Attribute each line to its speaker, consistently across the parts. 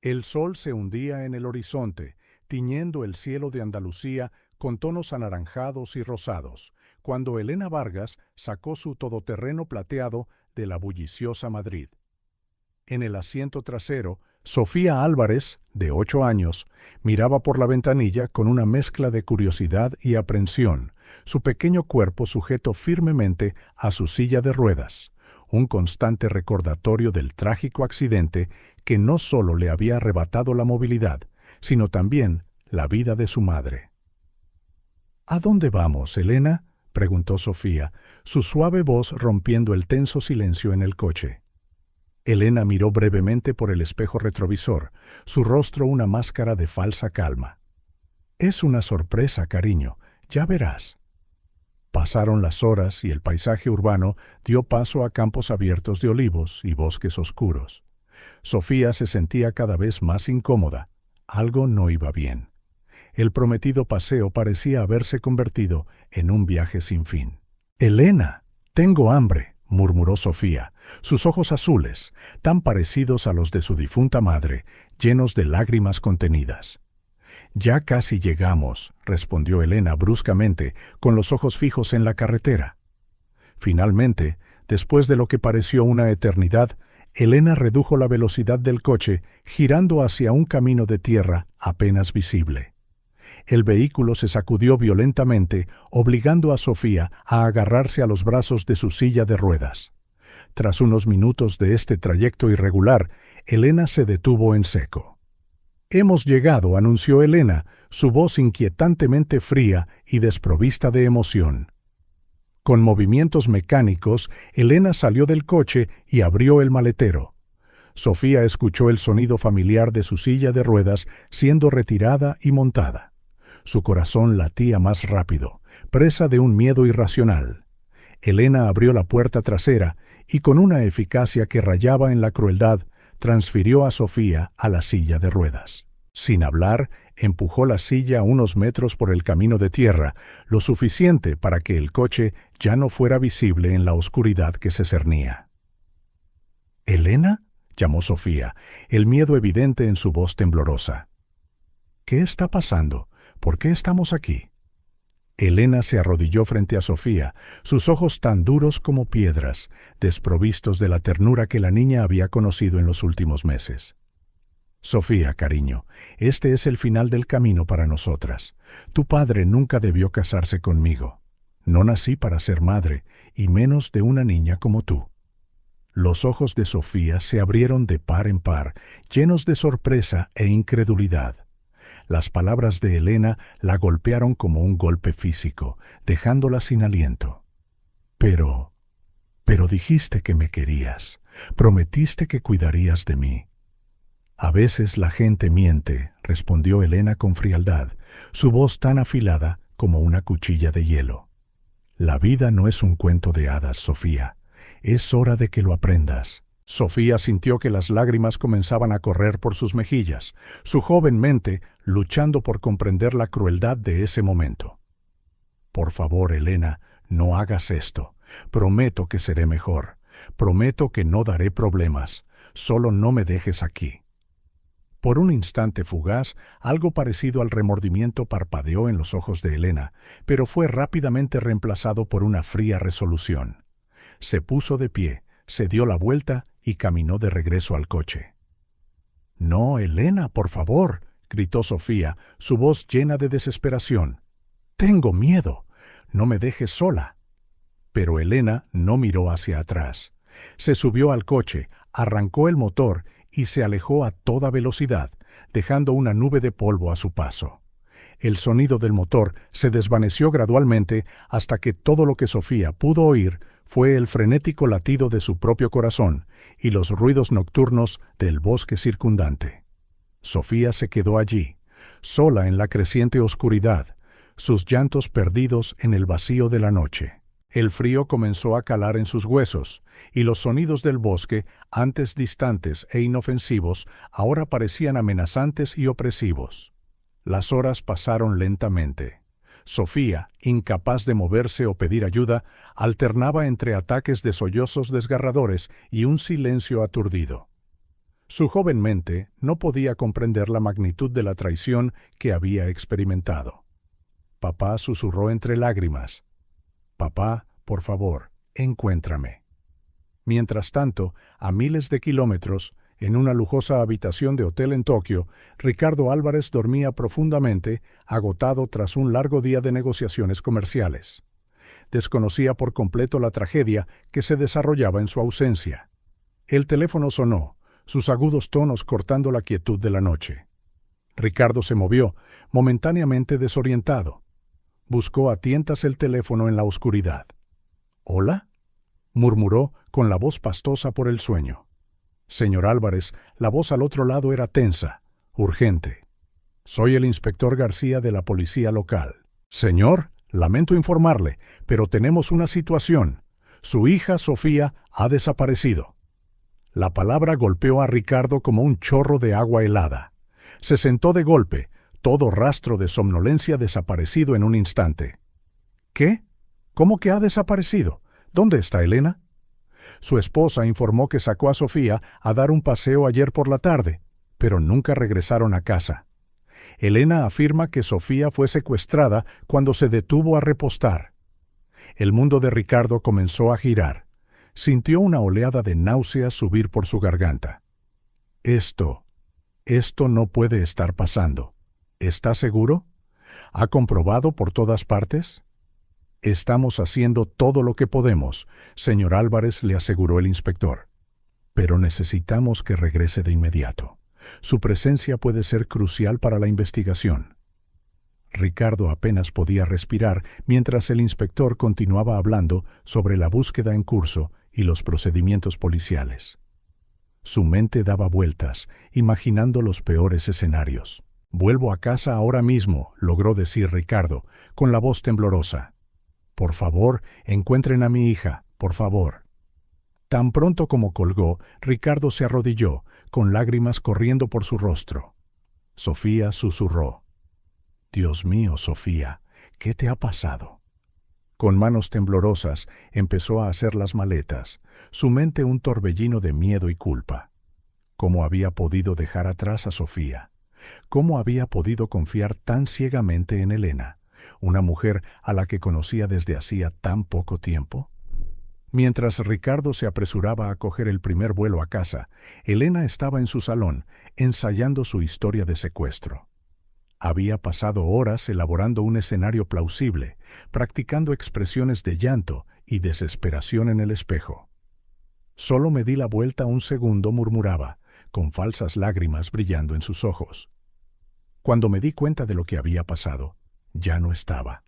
Speaker 1: El sol se hundía en el horizonte, tiñendo el cielo de Andalucía con tonos anaranjados y rosados, cuando Elena Vargas sacó su todoterreno plateado de la bulliciosa Madrid. En el asiento trasero, Sofía Álvarez, de 8 años, miraba por la ventanilla con una mezcla de curiosidad y aprensión, su pequeño cuerpo sujeto firmemente a su silla de ruedas, un constante recordatorio del trágico accidente que no solo le había arrebatado la movilidad, sino también la vida de su madre. ¿A dónde vamos, Elena?, preguntó Sofía, su suave voz rompiendo el tenso silencio en el coche. Elena miró brevemente por el espejo retrovisor, su rostro una máscara de falsa calma. «Es una sorpresa, cariño, ya verás». Pasaron las horas y el paisaje urbano dio paso a campos abiertos de olivos y bosques oscuros. Sofía se sentía cada vez más incómoda. Algo no iba bien. El prometido paseo parecía haberse convertido en un viaje sin fin. «Elena, tengo hambre», murmuró Sofía, sus ojos azules, tan parecidos a los de su difunta madre, llenos de lágrimas contenidas. «Ya casi llegamos», respondió Elena bruscamente, con los ojos fijos en la carretera. Finalmente, después de lo que pareció una eternidad, Elena redujo la velocidad del coche, girando hacia un camino de tierra apenas visible. El vehículo se sacudió violentamente, obligando a Sofía a agarrarse a los brazos de su silla de ruedas. Tras unos minutos de este trayecto irregular, Elena se detuvo en seco. «Hemos llegado», anunció Elena, su voz inquietantemente fría y desprovista de emoción. Con movimientos mecánicos, Elena salió del coche y abrió el maletero. Sofía escuchó el sonido familiar de su silla de ruedas siendo retirada y montada. Su corazón latía más rápido, presa de un miedo irracional. Elena abrió la puerta trasera y, con una eficacia que rayaba en la crueldad, transfirió a Sofía a la silla de ruedas. Sin hablar, empujó la silla unos metros por el camino de tierra, lo suficiente para que el coche ya no fuera visible en la oscuridad que se cernía. «¿Elena?», llamó Sofía, el miedo evidente en su voz temblorosa. «¿Qué está pasando? ¿Por qué estamos aquí?». Elena se arrodilló frente a Sofía, sus ojos tan duros como piedras, desprovistos de la ternura que la niña había conocido en los últimos meses. «Sofía, cariño, este es el final del camino para nosotras. Tu padre nunca debió casarse conmigo. No nací para ser madre, y menos de una niña como tú». Los ojos de Sofía se abrieron de par en par, llenos de sorpresa e incredulidad. Las palabras de Elena la golpearon como un golpe físico, dejándola sin aliento. Pero dijiste que me querías, prometiste que cuidarías de mí». «A veces la gente miente», respondió Elena con frialdad, su voz tan afilada como una cuchilla de hielo. «La vida no es un cuento de hadas, Sofía. Es hora de que lo aprendas». Sofía sintió que las lágrimas comenzaban a correr por sus mejillas, su joven mente luchando por comprender la crueldad de ese momento. «Por favor, Elena, no hagas esto. Prometo que seré mejor. Prometo que no daré problemas. Solo no me dejes aquí». Por un instante fugaz, algo parecido al remordimiento parpadeó en los ojos de Elena, pero fue rápidamente reemplazado por una fría resolución. Se puso de pie, se dio la vuelta y caminó de regreso al coche. «No, Elena, por favor», gritó Sofía, su voz llena de desesperación. «Tengo miedo. No me dejes sola». Pero Elena no miró hacia atrás. Se subió al coche, arrancó el motor y se alejó a toda velocidad, dejando una nube de polvo a su paso. El sonido del motor se desvaneció gradualmente hasta que todo lo que Sofía pudo oír fue el frenético latido de su propio corazón y los ruidos nocturnos del bosque circundante. Sofía se quedó allí, sola en la creciente oscuridad, sus llantos perdidos en el vacío de la noche. El frío comenzó a calar en sus huesos, y los sonidos del bosque, antes distantes e inofensivos, ahora parecían amenazantes y opresivos. Las horas pasaron lentamente. Sofía, incapaz de moverse o pedir ayuda, alternaba entre ataques de sollozos desgarradores y un silencio aturdido. Su joven mente no podía comprender la magnitud de la traición que había experimentado. Papá susurró entre lágrimas: «Papá, por favor, encuéntrame». Mientras tanto, a miles de kilómetros, en una lujosa habitación de hotel en Tokio, Ricardo Álvarez dormía profundamente, agotado tras un largo día de negociaciones comerciales. Desconocía por completo la tragedia que se desarrollaba en su ausencia. El teléfono sonó, sus agudos tonos cortando la quietud de la noche. Ricardo se movió, momentáneamente desorientado. Buscó a tientas el teléfono en la oscuridad. «¿Hola?», murmuró con la voz pastosa por el sueño. «Señor Álvarez», la voz al otro lado era tensa, urgente. «Soy el inspector García de la policía local». «Señor, lamento informarle, pero tenemos una situación. Su hija Sofía ha desaparecido». La palabra golpeó a Ricardo como un chorro de agua helada. Se sentó de golpe, todo rastro de somnolencia desaparecido en un instante. «¿Qué? ¿Cómo que ha desaparecido? ¿Dónde está Elena?». Su esposa informó que sacó a Sofía a dar un paseo ayer por la tarde, pero nunca regresaron a casa. Elena afirma que Sofía fue secuestrada cuando se detuvo a repostar. El mundo de Ricardo comenzó a girar. Sintió una oleada de náuseas subir por su garganta. Esto no puede estar pasando. ¿Está seguro? ¿Ha comprobado por todas partes? «Estamos haciendo todo lo que podemos», señor Álvarez, le aseguró el inspector. «Pero necesitamos que regrese de inmediato. Su presencia puede ser crucial para la investigación». Ricardo apenas podía respirar mientras el inspector continuaba hablando sobre la búsqueda en curso y los procedimientos policiales. Su mente daba vueltas, imaginando los peores escenarios. «Vuelvo a casa ahora mismo», logró decir Ricardo, con la voz temblorosa. «Por favor, encuentren a mi hija, por favor». Tan pronto como colgó, Ricardo se arrodilló, con lágrimas corriendo por su rostro. Sofía susurró: «Dios mío, Sofía, ¿qué te ha pasado?». Con manos temblorosas empezó a hacer las maletas, su mente un torbellino de miedo y culpa. ¿Cómo había podido dejar atrás a Sofía? ¿Cómo había podido confiar tan ciegamente en Elena, una mujer a la que conocía desde hacía tan poco tiempo? Mientras Ricardo se apresuraba a coger el primer vuelo a casa, Elena estaba en su salón, ensayando su historia de secuestro. Había pasado horas elaborando un escenario plausible, practicando expresiones de llanto y desesperación en el espejo. «Solo me di la vuelta un segundo», murmuraba, con falsas lágrimas brillando en sus ojos. «Cuando me di cuenta de lo que había pasado, ya no estaba.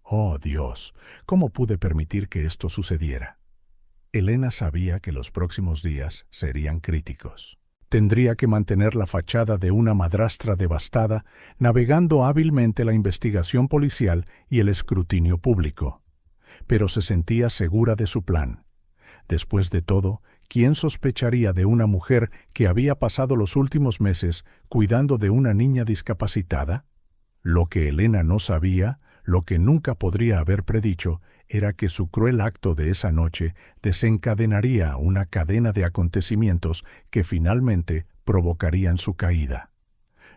Speaker 1: Oh, Dios, ¿cómo pude permitir que esto sucediera?». Elena sabía que los próximos días serían críticos. Tendría que mantener la fachada de una madrastra devastada, navegando hábilmente la investigación policial y el escrutinio público. Pero se sentía segura de su plan. Después de todo, ¿quién sospecharía de una mujer que había pasado los últimos meses cuidando de una niña discapacitada? Lo que Elena no sabía, lo que nunca podría haber predicho, era que su cruel acto de esa noche desencadenaría una cadena de acontecimientos que finalmente provocarían su caída.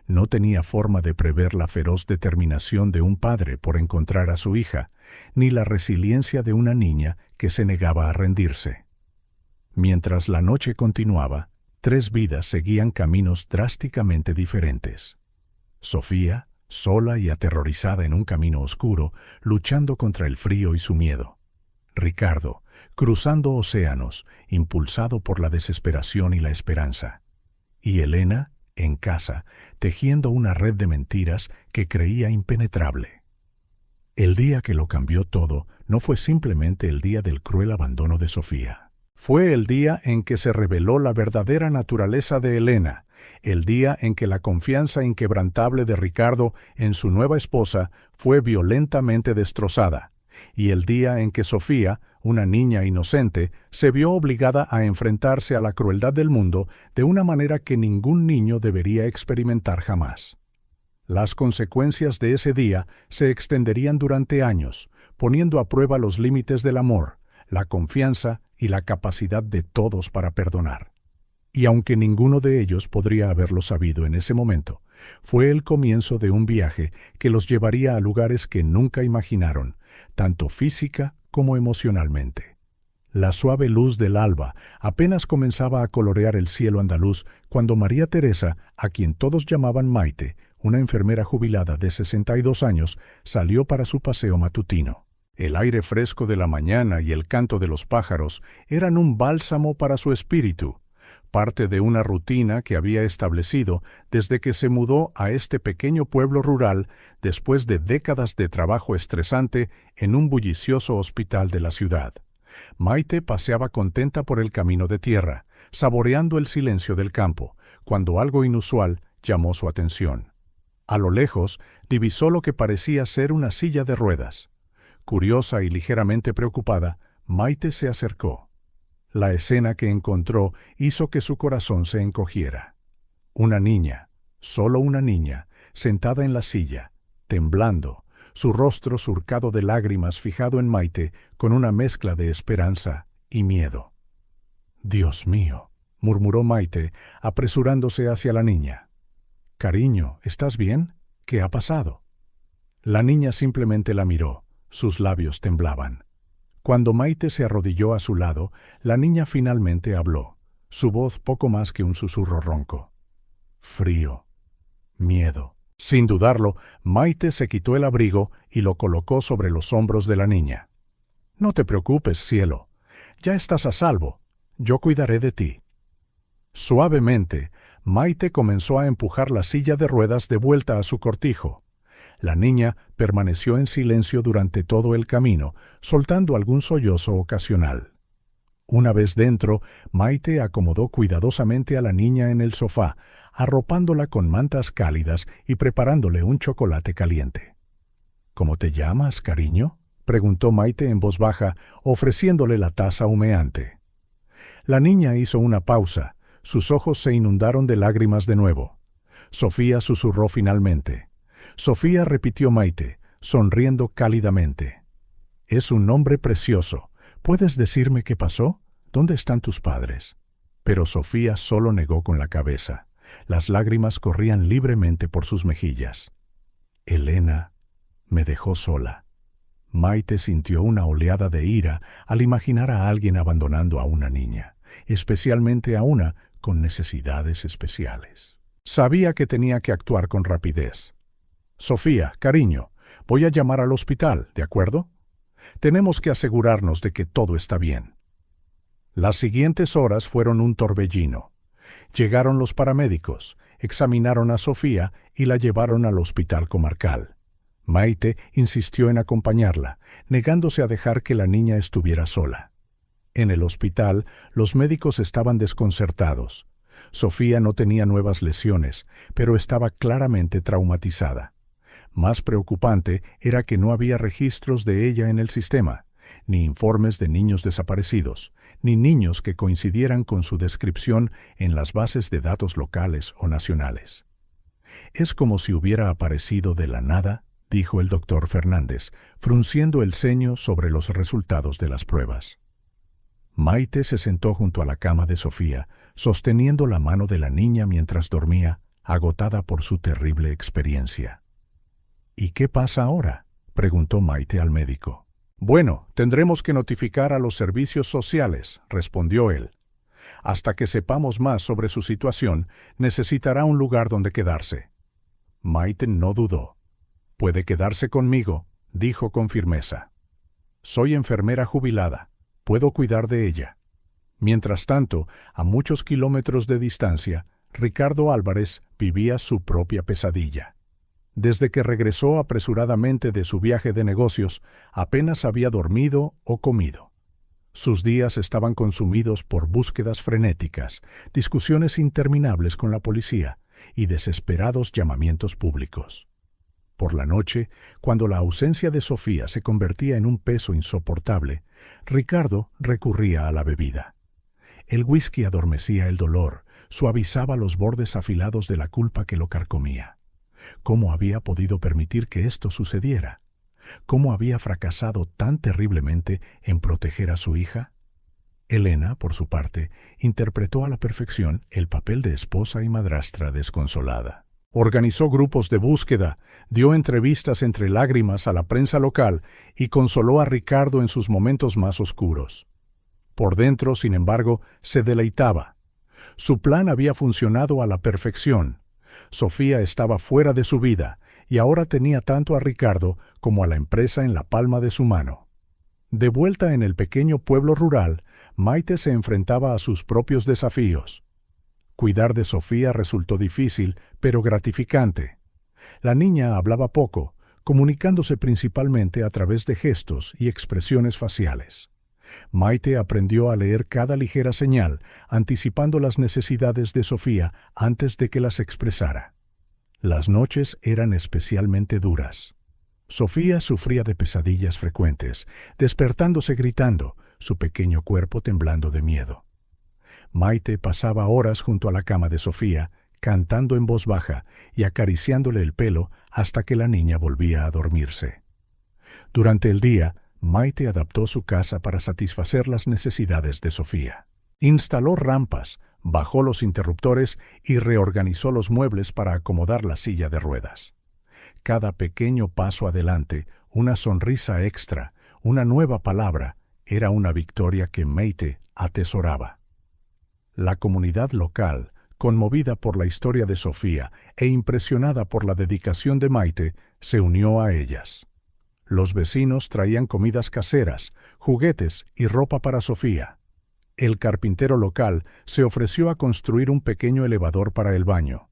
Speaker 1: No tenía forma de prever la feroz determinación de un padre por encontrar a su hija, ni la resiliencia de una niña que se negaba a rendirse. Mientras la noche continuaba, 3 vidas seguían caminos drásticamente diferentes. Sofía, sola y aterrorizada en un camino oscuro, luchando contra el frío y su miedo. Ricardo, cruzando océanos, impulsado por la desesperación y la esperanza. Y Elena, en casa, tejiendo una red de mentiras que creía impenetrable. El día que lo cambió todo no fue simplemente el día del cruel abandono de Sofía. Fue el día en que se reveló la verdadera naturaleza de Elena, el día en que la confianza inquebrantable de Ricardo en su nueva esposa fue violentamente destrozada, y el día en que Sofía, una niña inocente, se vio obligada a enfrentarse a la crueldad del mundo de una manera que ningún niño debería experimentar jamás. Las consecuencias de ese día se extenderían durante años, poniendo a prueba los límites del amor, la confianza y la capacidad de todos para perdonar. Y aunque ninguno de ellos podría haberlo sabido en ese momento, fue el comienzo de un viaje que los llevaría a lugares que nunca imaginaron, tanto física como emocionalmente. La suave luz del alba apenas comenzaba a colorear el cielo andaluz cuando María Teresa, a quien todos llamaban Maite, una enfermera jubilada de 62 años, salió para su paseo matutino. El aire fresco de la mañana y el canto de los pájaros eran un bálsamo para su espíritu, parte de una rutina que había establecido desde que se mudó a este pequeño pueblo rural después de décadas de trabajo estresante en un bullicioso hospital de la ciudad. Maite paseaba contenta por el camino de tierra, saboreando el silencio del campo, cuando algo inusual llamó su atención. A lo lejos divisó lo que parecía ser una silla de ruedas. Curiosa y ligeramente preocupada, Maite se acercó. La escena que encontró hizo que su corazón se encogiera. Una niña, solo una niña, sentada en la silla, temblando, su rostro surcado de lágrimas fijado en Maite con una mezcla de esperanza y miedo. «Dios mío», murmuró Maite, apresurándose hacia la niña. «Cariño, ¿estás bien? ¿Qué ha pasado?» La niña simplemente la miró, sus labios temblaban. Cuando Maite se arrodilló a su lado, la niña finalmente habló, su voz poco más que un susurro ronco. Frío. Miedo. Sin dudarlo, Maite se quitó el abrigo y lo colocó sobre los hombros de la niña. «No te preocupes, cielo. Ya estás a salvo. Yo cuidaré de ti». Suavemente, Maite comenzó a empujar la silla de ruedas de vuelta a su cortijo. La niña permaneció en silencio durante todo el camino, soltando algún sollozo ocasional. Una vez dentro, Maite acomodó cuidadosamente a la niña en el sofá, arropándola con mantas cálidas y preparándole un chocolate caliente. «¿Cómo te llamas, cariño?», preguntó Maite en voz baja, ofreciéndole la taza humeante. La niña hizo una pausa, sus ojos se inundaron de lágrimas de nuevo. Sofía susurró finalmente. Sofía, repitió Maite, sonriendo cálidamente. «Es un nombre precioso. ¿Puedes decirme qué pasó? ¿Dónde están tus padres?» Pero Sofía solo negó con la cabeza. Las lágrimas corrían libremente por sus mejillas. «Elena me dejó sola». Maite sintió una oleada de ira al imaginar a alguien abandonando a una niña, especialmente a una con necesidades especiales. Sabía que tenía que actuar con rapidez. «Sofía, cariño, voy a llamar al hospital, ¿de acuerdo? Tenemos que asegurarnos de que todo está bien». Las siguientes horas fueron un torbellino. Llegaron los paramédicos, examinaron a Sofía y la llevaron al hospital comarcal. Maite insistió en acompañarla, negándose a dejar que la niña estuviera sola. En el hospital, los médicos estaban desconcertados. Sofía no tenía nuevas lesiones, pero estaba claramente traumatizada. Más preocupante era que no había registros de ella en el sistema, ni informes de niños desaparecidos, ni niños que coincidieran con su descripción en las bases de datos locales o nacionales. «Es como si hubiera aparecido de la nada», dijo el doctor Fernández, frunciendo el ceño sobre los resultados de las pruebas. Maite se sentó junto a la cama de Sofía, sosteniendo la mano de la niña mientras dormía, agotada por su terrible experiencia. «¿Y qué pasa ahora?», preguntó Maite al médico. «Bueno, tendremos que notificar a los servicios sociales», respondió él. «Hasta que sepamos más sobre su situación, necesitará un lugar donde quedarse». Maite no dudó. «Puede quedarse conmigo», dijo con firmeza. «Soy enfermera jubilada. Puedo cuidar de ella». Mientras tanto, a muchos kilómetros de distancia, Ricardo Álvarez vivía su propia pesadilla. Desde que regresó apresuradamente de su viaje de negocios, apenas había dormido o comido. Sus días estaban consumidos por búsquedas frenéticas, discusiones interminables con la policía y desesperados llamamientos públicos. Por la noche, cuando la ausencia de Sofía se convertía en un peso insoportable, Ricardo recurría a la bebida. El whisky adormecía el dolor, suavizaba los bordes afilados de la culpa que lo carcomía. ¿Cómo había podido permitir que esto sucediera? ¿Cómo había fracasado tan terriblemente en proteger a su hija? Elena, por su parte, interpretó a la perfección el papel de esposa y madrastra desconsolada. Organizó grupos de búsqueda, dio entrevistas entre lágrimas a la prensa local y consoló a Ricardo en sus momentos más oscuros. Por dentro, sin embargo, se deleitaba. Su plan había funcionado a la perfección. Sofía estaba fuera de su vida y ahora tenía tanto a Ricardo como a la empresa en la palma de su mano. De vuelta en el pequeño pueblo rural, Maite se enfrentaba a sus propios desafíos. Cuidar de Sofía resultó difícil, pero gratificante. La niña hablaba poco, comunicándose principalmente a través de gestos y expresiones faciales. Maite aprendió a leer cada ligera señal, anticipando las necesidades de Sofía antes de que las expresara. Las noches eran especialmente duras. Sofía sufría de pesadillas frecuentes, despertándose gritando, su pequeño cuerpo temblando de miedo. Maite pasaba horas junto a la cama de Sofía, cantando en voz baja y acariciándole el pelo hasta que la niña volvía a dormirse. Durante el día, Maite adaptó su casa para satisfacer las necesidades de Sofía. Instaló rampas, bajó los interruptores y reorganizó los muebles para acomodar la silla de ruedas. Cada pequeño paso adelante, una sonrisa extra, una nueva palabra, era una victoria que Maite atesoraba. La comunidad local, conmovida por la historia de Sofía e impresionada por la dedicación de Maite, se unió a ellas. Los vecinos traían comidas caseras, juguetes y ropa para Sofía. El carpintero local se ofreció a construir un pequeño elevador para el baño.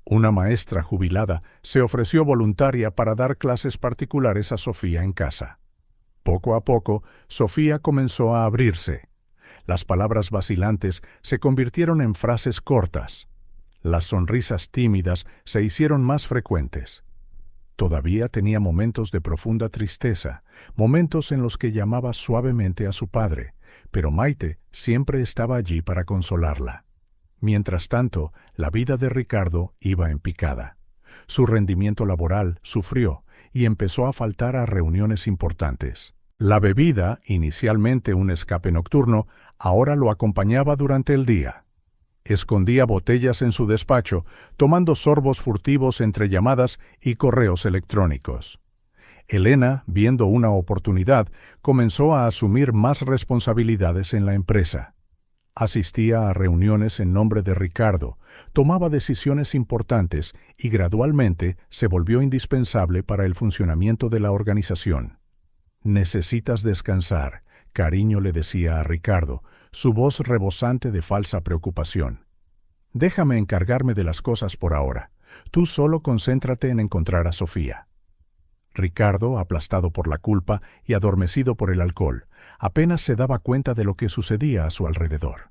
Speaker 1: Una maestra jubilada se ofreció voluntaria para dar clases particulares a Sofía en casa. Poco a poco, Sofía comenzó a abrirse. Las palabras vacilantes se convirtieron en frases cortas. Las sonrisas tímidas se hicieron más frecuentes. Todavía tenía momentos de profunda tristeza, momentos en los que llamaba suavemente a su padre, pero Maite siempre estaba allí para consolarla. Mientras tanto, la vida de Ricardo iba en picada. Su rendimiento laboral sufrió y empezó a faltar a reuniones importantes. La bebida, inicialmente un escape nocturno, ahora lo acompañaba durante el día. Escondía botellas en su despacho, tomando sorbos furtivos entre llamadas y correos electrónicos. Elena, viendo una oportunidad, comenzó a asumir más responsabilidades en la empresa. Asistía a reuniones en nombre de Ricardo, tomaba decisiones importantes y gradualmente se volvió indispensable para el funcionamiento de la organización. «Necesitas descansar», cariño le decía a Ricardo, su voz rebosante de falsa preocupación. «Déjame encargarme de las cosas por ahora. Tú solo concéntrate en encontrar a Sofía». Ricardo, aplastado por la culpa y adormecido por el alcohol, apenas se daba cuenta de lo que sucedía a su alrededor.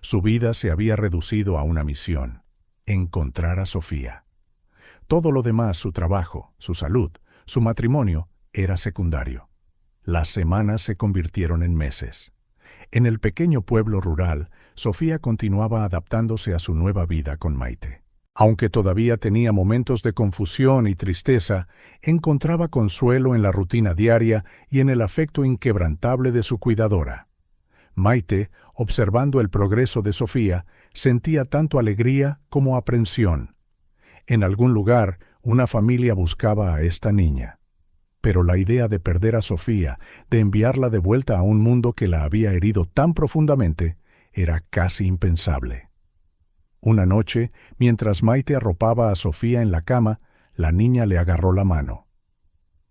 Speaker 1: Su vida se había reducido a una misión: encontrar a Sofía. Todo lo demás, su trabajo, su salud, su matrimonio, era secundario. Las semanas se convirtieron en meses. En el pequeño pueblo rural, Sofía continuaba adaptándose a su nueva vida con Maite. Aunque todavía tenía momentos de confusión y tristeza, encontraba consuelo en la rutina diaria y en el afecto inquebrantable de su cuidadora. Maite, observando el progreso de Sofía, sentía tanto alegría como aprensión. En algún lugar, una familia buscaba a esta niña. Pero la idea de perder a Sofía, de enviarla de vuelta a un mundo que la había herido tan profundamente, era casi impensable. Una noche, mientras Maite arropaba a Sofía en la cama, la niña le agarró la mano.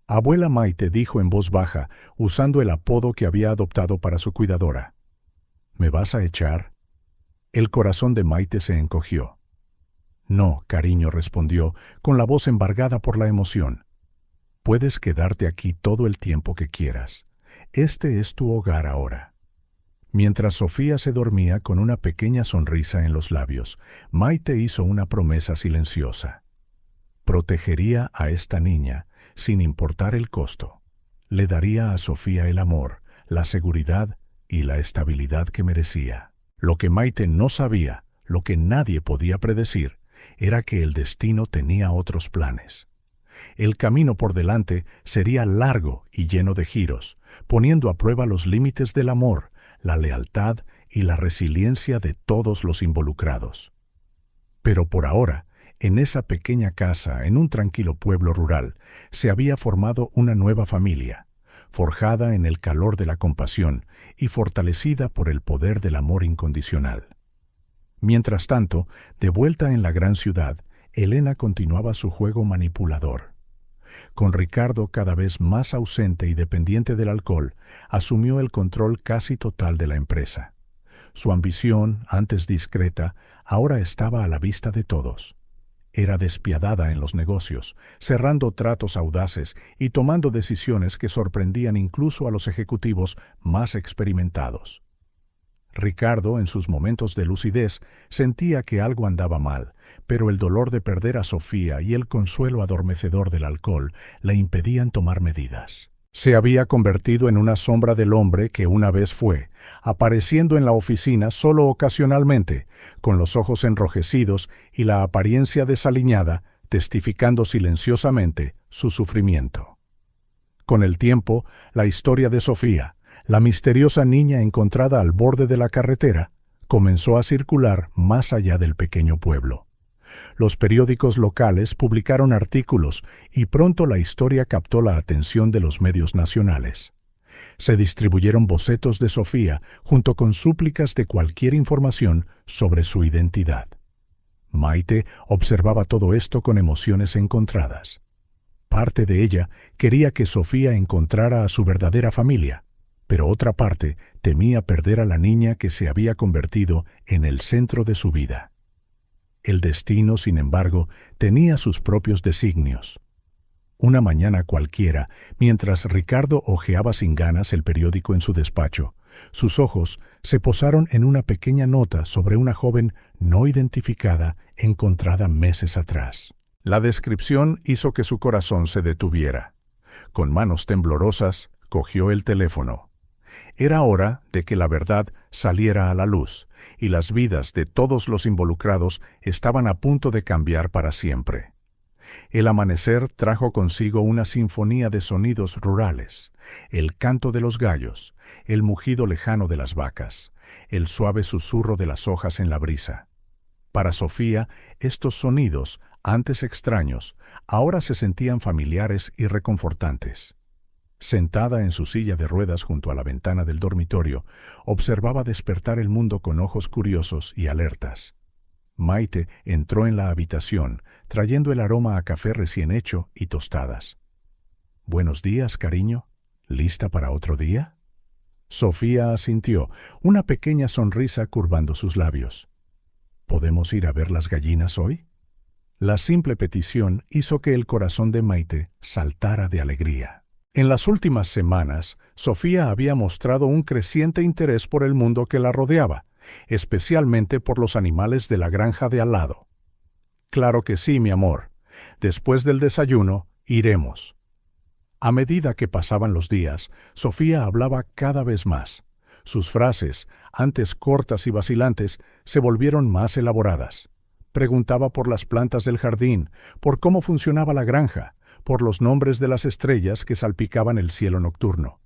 Speaker 1: «Abuela Maite», dijo en voz baja, usando el apodo que había adoptado para su cuidadora. «¿Me vas a echar?» El corazón de Maite se encogió. «No, cariño», respondió, con la voz embargada por la emoción. «Puedes quedarte aquí todo el tiempo que quieras. Este es tu hogar ahora». Mientras Sofía se dormía con una pequeña sonrisa en los labios, Maite hizo una promesa silenciosa. Protegería a esta niña, sin importar el costo. Le daría a Sofía el amor, la seguridad y la estabilidad que merecía. Lo que Maite no sabía, lo que nadie podía predecir, era que el destino tenía otros planes. El camino por delante sería largo y lleno de giros, poniendo a prueba los límites del amor, la lealtad y la resiliencia de todos los involucrados. Pero por ahora, en esa pequeña casa, en un tranquilo pueblo rural, se había formado una nueva familia, forjada en el calor de la compasión y fortalecida por el poder del amor incondicional. Mientras tanto, de vuelta en la gran ciudad, Elena continuaba su juego manipulador. Con Ricardo cada vez más ausente y dependiente del alcohol, asumió el control casi total de la empresa. Su ambición, antes discreta, ahora estaba a la vista de todos. Era despiadada en los negocios, cerrando tratos audaces y tomando decisiones que sorprendían incluso a los ejecutivos más experimentados. Ricardo, en sus momentos de lucidez, sentía que algo andaba mal, pero el dolor de perder a Sofía y el consuelo adormecedor del alcohol le impedían tomar medidas. Se había convertido en una sombra del hombre que una vez fue, apareciendo en la oficina solo ocasionalmente, con los ojos enrojecidos y la apariencia desaliñada, testificando silenciosamente su sufrimiento. Con el tiempo, la historia de Sofía, la misteriosa niña encontrada al borde de la carretera, comenzó a circular más allá del pequeño pueblo. Los periódicos locales publicaron artículos y pronto la historia captó la atención de los medios nacionales. Se distribuyeron bocetos de Sofía junto con súplicas de cualquier información sobre su identidad. Maite observaba todo esto con emociones encontradas. Parte de ella quería que Sofía encontrara a su verdadera familia, pero otra parte temía perder a la niña que se había convertido en el centro de su vida. El destino, sin embargo, tenía sus propios designios. Una mañana cualquiera, mientras Ricardo hojeaba sin ganas el periódico en su despacho, sus ojos se posaron en una pequeña nota sobre una joven no identificada encontrada meses atrás. La descripción hizo que su corazón se detuviera. Con manos temblorosas, cogió el teléfono. Era hora de que la verdad saliera a la luz, y las vidas de todos los involucrados estaban a punto de cambiar para siempre. El amanecer trajo consigo una sinfonía de sonidos rurales, el canto de los gallos, el mugido lejano de las vacas, el suave susurro de las hojas en la brisa. Para Sofía, estos sonidos, antes extraños, ahora se sentían familiares y reconfortantes. Sentada en su silla de ruedas junto a la ventana del dormitorio, observaba despertar el mundo con ojos curiosos y alertas. Maite entró en la habitación, trayendo el aroma a café recién hecho y tostadas. «Buenos días, cariño. ¿Lista para otro día?» Sofía asintió, una pequeña sonrisa curvando sus labios. «¿Podemos ir a ver las gallinas hoy?» La simple petición hizo que el corazón de Maite saltara de alegría. En las últimas semanas, Sofía había mostrado un creciente interés por el mundo que la rodeaba, especialmente por los animales de la granja de al lado. «Claro que sí, mi amor. Después del desayuno, iremos». A medida que pasaban los días, Sofía hablaba cada vez más. Sus frases, antes cortas y vacilantes, se volvieron más elaboradas. Preguntaba por las plantas del jardín, por cómo funcionaba la granja, por los nombres de las estrellas que salpicaban el cielo nocturno.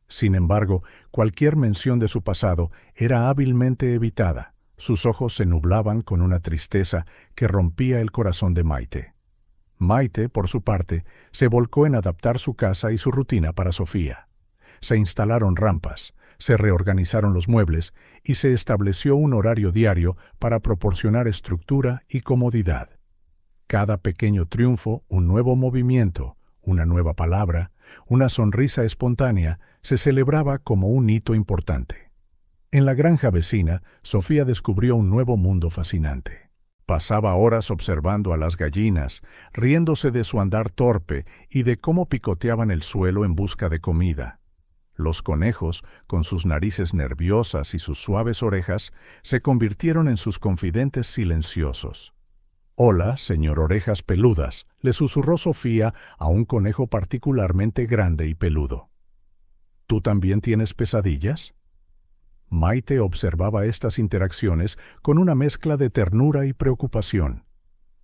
Speaker 1: Sin embargo, cualquier mención de su pasado era hábilmente evitada. Sus ojos se nublaban con una tristeza que rompía el corazón de Maite. Maite, por su parte, se volcó en adaptar su casa y su rutina para Sofía. Se instalaron rampas, se reorganizaron los muebles y se estableció un horario diario para proporcionar estructura y comodidad. Cada pequeño triunfo, un nuevo movimiento, una nueva palabra, una sonrisa espontánea, se celebraba como un hito importante. En la granja vecina, Sofía descubrió un nuevo mundo fascinante. Pasaba horas observando a las gallinas, riéndose de su andar torpe y de cómo picoteaban el suelo en busca de comida. Los conejos, con sus narices nerviosas y sus suaves orejas, se convirtieron en sus confidentes silenciosos. «Hola, señor Orejas Peludas», le susurró Sofía a un conejo particularmente grande y peludo. «¿Tú también tienes pesadillas?» Maite observaba estas interacciones con una mezcla de ternura y preocupación.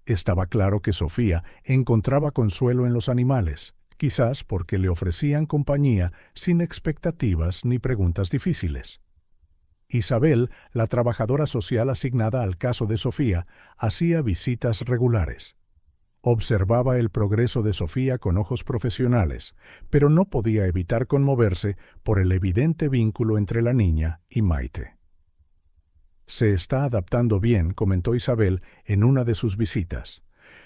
Speaker 1: Estaba claro que Sofía encontraba consuelo en los animales, quizás porque le ofrecían compañía sin expectativas ni preguntas difíciles. Isabel, la trabajadora social asignada al caso de Sofía, hacía visitas regulares. Observaba el progreso de Sofía con ojos profesionales, pero no podía evitar conmoverse por el evidente vínculo entre la niña y Maite. Se está adaptando bien, comentó Isabel en una de sus visitas,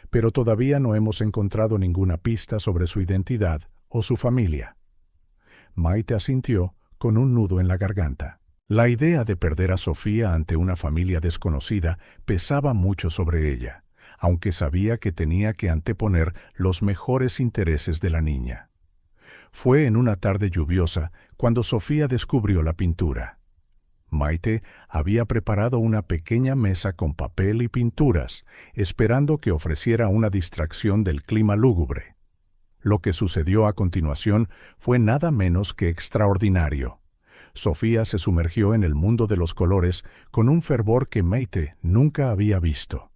Speaker 1: pero todavía no hemos encontrado ninguna pista sobre su identidad o su familia. Maite asintió con un nudo en la garganta. La idea de perder a Sofía ante una familia desconocida pesaba mucho sobre ella, aunque sabía que tenía que anteponer los mejores intereses de la niña. Fue en una tarde lluviosa cuando Sofía descubrió la pintura. Maite había preparado una pequeña mesa con papel y pinturas, esperando que ofreciera una distracción del clima lúgubre. Lo que sucedió a continuación fue nada menos que extraordinario. Sofía se sumergió en el mundo de los colores con un fervor que Maite nunca había visto.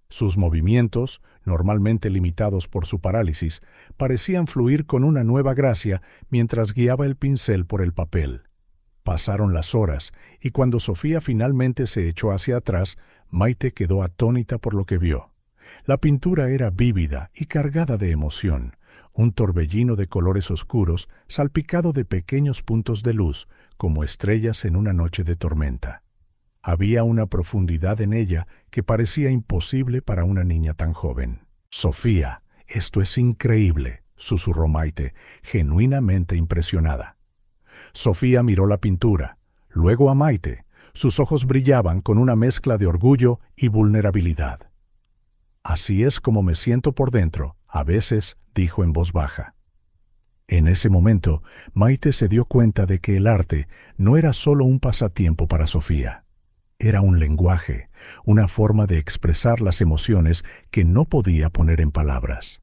Speaker 1: Sus movimientos, normalmente limitados por su parálisis, parecían fluir con una nueva gracia mientras guiaba el pincel por el papel. Pasaron las horas, y cuando Sofía finalmente se echó hacia atrás, Maite quedó atónita por lo que vio. La pintura era vívida y cargada de emoción, un torbellino de colores oscuros salpicado de pequeños puntos de luz, como estrellas en una noche de tormenta. Había una profundidad en ella que parecía imposible para una niña tan joven. «Sofía, esto es increíble», susurró Maite, genuinamente impresionada. Sofía miró la pintura, luego a Maite. Sus ojos brillaban con una mezcla de orgullo y vulnerabilidad. «Así es como me siento por dentro, a veces», dijo en voz baja. En ese momento, Maite se dio cuenta de que el arte no era solo un pasatiempo para Sofía. Era un lenguaje, una forma de expresar las emociones que no podía poner en palabras.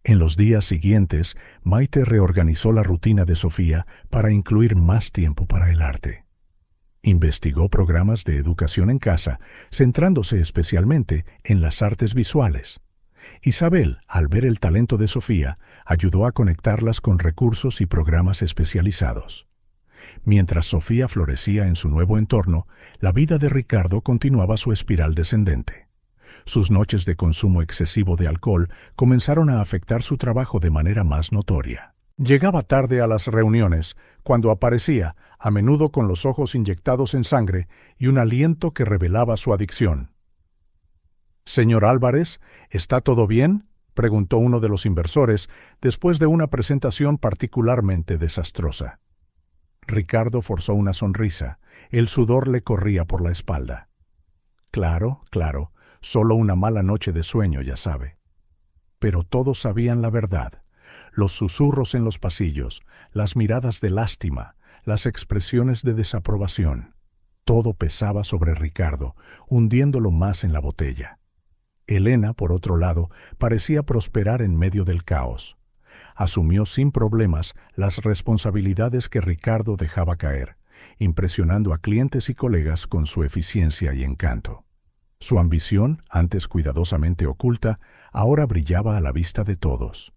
Speaker 1: En los días siguientes, Maite reorganizó la rutina de Sofía para incluir más tiempo para el arte. Investigó programas de educación en casa, centrándose especialmente en las artes visuales. Isabel, al ver el talento de Sofía, ayudó a conectarlas con recursos y programas especializados. Mientras Sofía florecía en su nuevo entorno, la vida de Ricardo continuaba su espiral descendente. Sus noches de consumo excesivo de alcohol comenzaron a afectar su trabajo de manera más notoria. Llegaba tarde a las reuniones, cuando aparecía, a menudo con los ojos inyectados en sangre y un aliento que revelaba su adicción. «Señor Álvarez, ¿está todo bien?», preguntó uno de los inversores después de una presentación particularmente desastrosa. Ricardo forzó una sonrisa. El sudor le corría por la espalda. «Claro, solo una mala noche de sueño, ya sabe». Pero todos sabían la verdad. Los susurros en los pasillos, las miradas de lástima, las expresiones de desaprobación. Todo pesaba sobre Ricardo, hundiéndolo más en la botella. Elena, por otro lado, parecía prosperar en medio del caos. Asumió sin problemas las responsabilidades que Ricardo dejaba caer, impresionando a clientes y colegas con su eficiencia y encanto. Su ambición, antes cuidadosamente oculta, ahora brillaba a la vista de todos.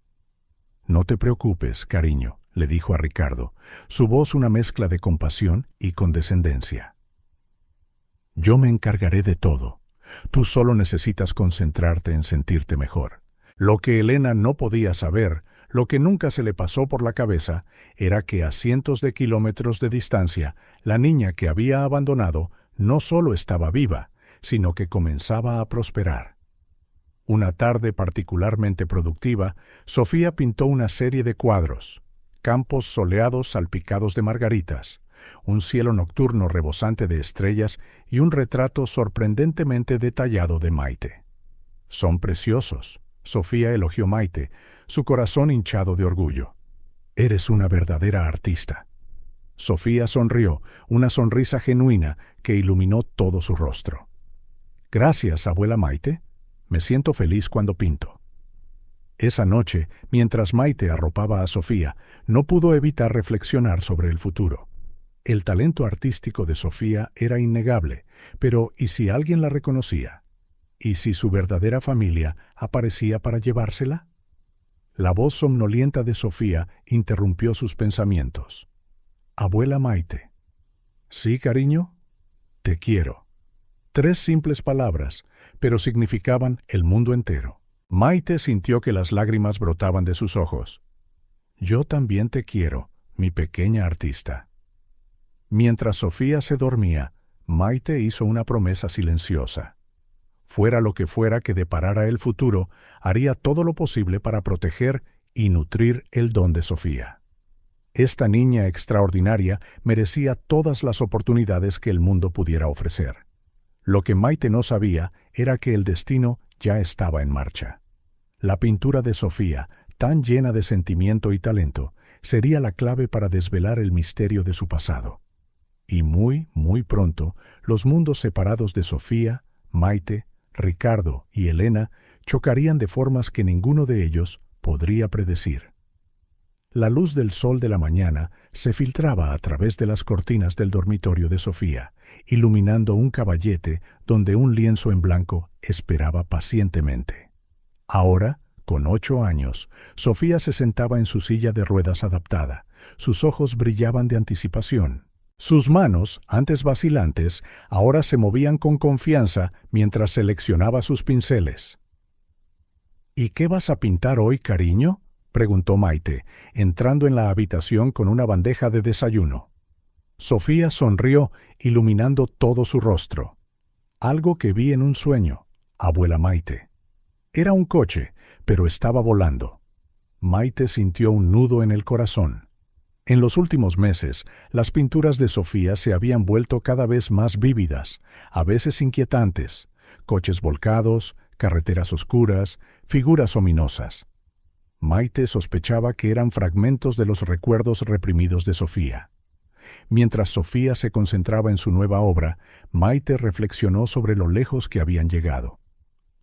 Speaker 1: «No te preocupes, cariño», le dijo a Ricardo, su voz una mezcla de compasión y condescendencia. «Yo me encargaré de todo. Tú solo necesitas concentrarte en sentirte mejor». Lo que Elena no podía saber, lo que nunca se le pasó por la cabeza, era que a cientos de kilómetros de distancia, la niña que había abandonado no solo estaba viva, sino que comenzaba a prosperar. Una tarde particularmente productiva, Sofía pintó una serie de cuadros: campos soleados salpicados de margaritas, un cielo nocturno rebosante de estrellas y un retrato sorprendentemente detallado de Maite. «Son preciosos», Sofía elogió Maite, su corazón hinchado de orgullo. «Eres una verdadera artista». Sofía sonrió, una sonrisa genuina que iluminó todo su rostro. «Gracias, abuela Maite. Me siento feliz cuando pinto». Esa noche, mientras Maite arropaba a Sofía, no pudo evitar reflexionar sobre el futuro. El talento artístico de Sofía era innegable, pero ¿y si alguien la reconocía? ¿Y si su verdadera familia aparecía para llevársela? La voz somnolienta de Sofía interrumpió sus pensamientos. «Abuela Maite». «Sí, cariño». Te quiero. 3 simples palabras, pero significaban el mundo entero. Maite sintió que las lágrimas brotaban de sus ojos. Yo también te quiero, mi pequeña artista. Mientras Sofía se dormía, Maite hizo una promesa silenciosa. Fuera lo que fuera que deparara el futuro, haría todo lo posible para proteger y nutrir el don de Sofía. Esta niña extraordinaria merecía todas las oportunidades que el mundo pudiera ofrecer. Lo que Maite no sabía era que el destino ya estaba en marcha. La pintura de Sofía, tan llena de sentimiento y talento, sería la clave para desvelar el misterio de su pasado. Y muy pronto, los mundos separados de Sofía, Maite, Ricardo y Elena chocarían de formas que ninguno de ellos podría predecir. La luz del sol de la mañana se filtraba a través de las cortinas del dormitorio de Sofía, iluminando un caballete donde un lienzo en blanco esperaba pacientemente. Ahora, con 8 años, Sofía se sentaba en su silla de ruedas adaptada. Sus ojos brillaban de anticipación. Sus manos, antes vacilantes, ahora se movían con confianza mientras seleccionaba sus pinceles. ¿Y qué vas a pintar hoy, cariño?, preguntó Maite, entrando en la habitación con una bandeja de desayuno. Sofía sonrió, iluminando todo su rostro. Algo que vi en un sueño, abuela Maite. Era un coche, pero estaba volando. Maite sintió un nudo en el corazón. En los últimos meses, las pinturas de Sofía se habían vuelto cada vez más vívidas, a veces inquietantes: coches volcados, carreteras oscuras, figuras ominosas. Maite sospechaba que eran fragmentos de los recuerdos reprimidos de Sofía. Mientras Sofía se concentraba en su nueva obra, Maite reflexionó sobre lo lejos que habían llegado.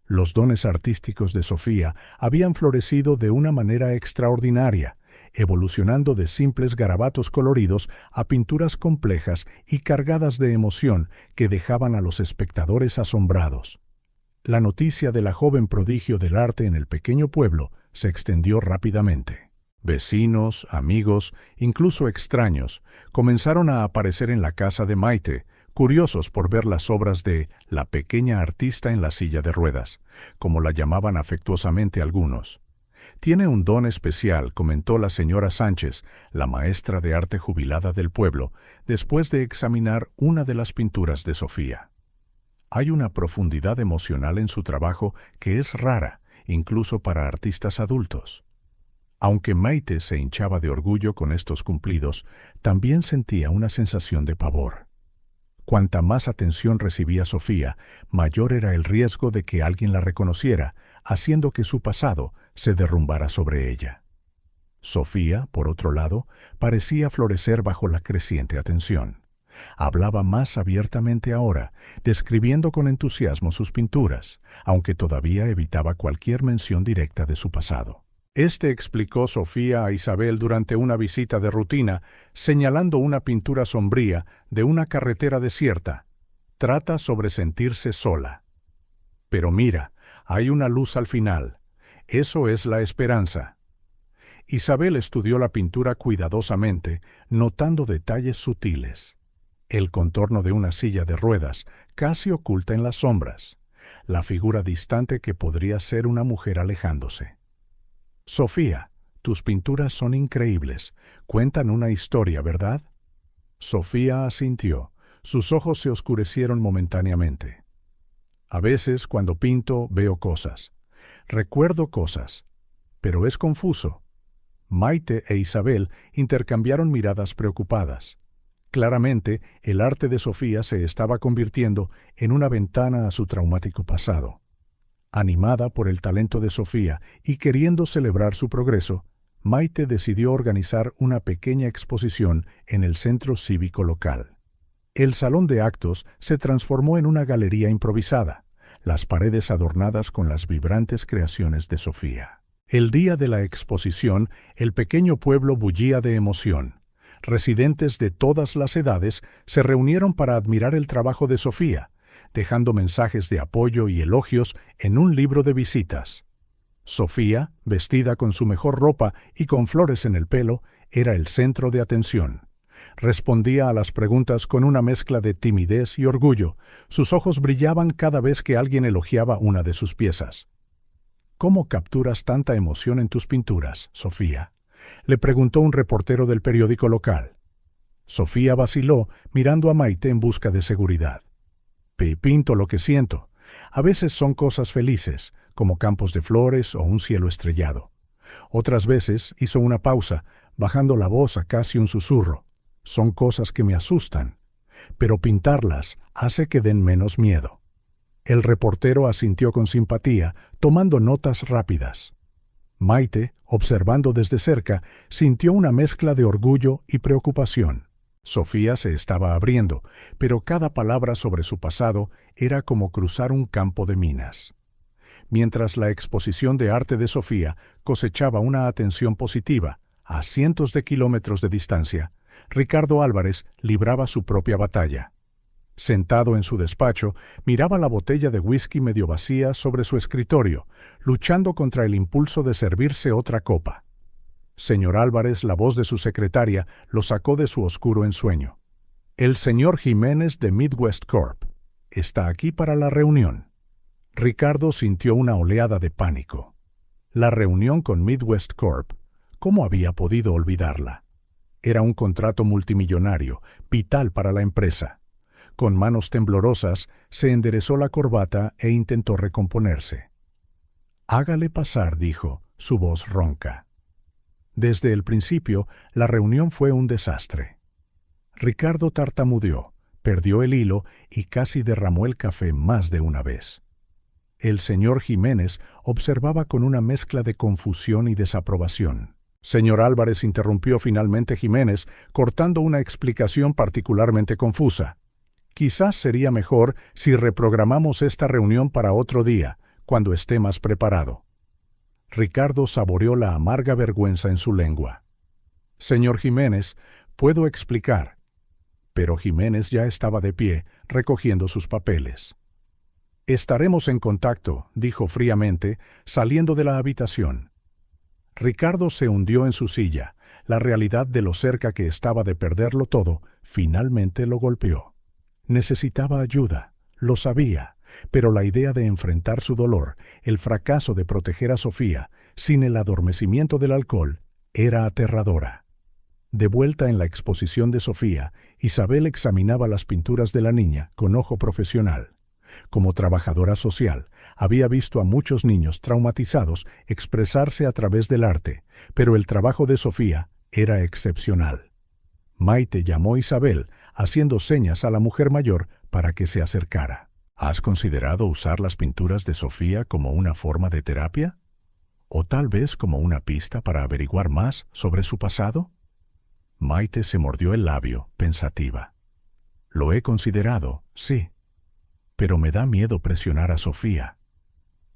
Speaker 1: Los dones artísticos de Sofía habían florecido de una manera extraordinaria, evolucionando de simples garabatos coloridos a pinturas complejas y cargadas de emoción que dejaban a los espectadores asombrados. La noticia de la joven prodigio del arte en el pequeño pueblo se extendió rápidamente. Vecinos, amigos, incluso extraños, comenzaron a aparecer en la casa de Maite, curiosos por ver las obras de la pequeña artista en la silla de ruedas, como la llamaban afectuosamente algunos. Tiene un don especial, comentó la señora Sánchez, la maestra de arte jubilada del pueblo, después de examinar una de las pinturas de Sofía. Hay una profundidad emocional en su trabajo que es rara, incluso para artistas adultos. Aunque Maite se hinchaba de orgullo con estos cumplidos, también sentía una sensación de pavor. Cuanta más atención recibía Sofía, mayor era el riesgo de que alguien la reconociera, haciendo que su pasado se derrumbara sobre ella. Sofía, por otro lado, parecía florecer bajo la creciente atención. Hablaba más abiertamente ahora, describiendo con entusiasmo sus pinturas, aunque todavía evitaba cualquier mención directa de su pasado. Explicó Sofía a Isabel durante una visita de rutina, señalando una pintura sombría de una carretera desierta. Trata sobre sentirse sola. Pero mira, hay una luz al final. Eso es la esperanza. Isabel estudió la pintura cuidadosamente, notando detalles sutiles. El contorno de una silla de ruedas, casi oculta en las sombras. La figura distante que podría ser una mujer alejándose. Sofía, tus pinturas son increíbles. Cuentan una historia, ¿verdad? Sofía asintió. Sus ojos se oscurecieron momentáneamente. A veces, cuando pinto, veo cosas. Recuerdo cosas. Pero es confuso. Maite e Isabel intercambiaron miradas preocupadas. Claramente, el arte de Sofía se estaba convirtiendo en una ventana a su traumático pasado. Animada por el talento de Sofía y queriendo celebrar su progreso, Maite decidió organizar una pequeña exposición en el centro cívico local. El salón de actos se transformó en una galería improvisada, las paredes adornadas con las vibrantes creaciones de Sofía. El día de la exposición, el pequeño pueblo bullía de emoción. Residentes de todas las edades se reunieron para admirar el trabajo de Sofía, dejando mensajes de apoyo y elogios en un libro de visitas. Sofía, vestida con su mejor ropa y con flores en el pelo, era el centro de atención. Respondía a las preguntas con una mezcla de timidez y orgullo. Sus ojos brillaban cada vez que alguien elogiaba una de sus piezas. ¿Cómo capturas tanta emoción en tus pinturas, Sofía?, le preguntó un reportero del periódico local. Sofía vaciló, mirando a Maite en busca de seguridad. Pinto lo que siento. A veces son cosas felices, como campos de flores o un cielo estrellado. Otras veces hizo una pausa, bajando la voz a casi un susurro. Son cosas que me asustan, pero pintarlas hace que den menos miedo. El reportero asintió con simpatía, tomando notas rápidas. Maite, observando desde cerca, sintió una mezcla de orgullo y preocupación. Sofía se estaba abriendo, pero cada palabra sobre su pasado era como cruzar un campo de minas. Mientras la exposición de arte de Sofía cosechaba una atención positiva, a cientos de kilómetros de distancia, Ricardo Álvarez libraba su propia batalla. Sentado en su despacho, miraba la botella de whisky medio vacía sobre su escritorio, luchando contra el impulso de servirse otra copa. Señor Álvarez, la voz de su secretaria, lo sacó de su oscuro ensueño. El señor Jiménez de Midwest Corp. Está aquí para la reunión. Ricardo sintió una oleada de pánico. La reunión con Midwest Corp. ¿Cómo había podido olvidarla? Era un contrato multimillonario, vital para la empresa. Con manos temblorosas, se enderezó la corbata e intentó recomponerse. «Hágale pasar», dijo, su voz ronca. Desde el principio, la reunión fue un desastre. Ricardo tartamudeó, perdió el hilo y casi derramó el café más de una vez. El señor Jiménez observaba con una mezcla de confusión y desaprobación. Señor Álvarez, interrumpió finalmente Jiménez, cortando una explicación particularmente confusa. Quizás sería mejor si reprogramamos esta reunión para otro día, cuando esté más preparado. Ricardo saboreó la amarga vergüenza en su lengua. Señor Jiménez, puedo explicar. Pero Jiménez ya estaba de pie, recogiendo sus papeles. Estaremos en contacto, dijo fríamente, saliendo de la habitación. Ricardo se hundió en su silla. La realidad de lo cerca que estaba de perderlo todo finalmente lo golpeó. Necesitaba ayuda, lo sabía, pero la idea de enfrentar su dolor, el fracaso de proteger a Sofía, sin el adormecimiento del alcohol, era aterradora. De vuelta en la exposición de Sofía, Isabel examinaba las pinturas de la niña con ojo profesional. Como trabajadora social, había visto a muchos niños traumatizados expresarse a través del arte, pero el trabajo de Sofía era excepcional. Maite llamó a Isabel, haciendo señas a la mujer mayor para que se acercara. ¿Has considerado usar las pinturas de Sofía como una forma de terapia? ¿O tal vez como una pista para averiguar más sobre su pasado? Maite se mordió el labio, pensativa. Lo he considerado, sí. Pero me da miedo presionar a Sofía.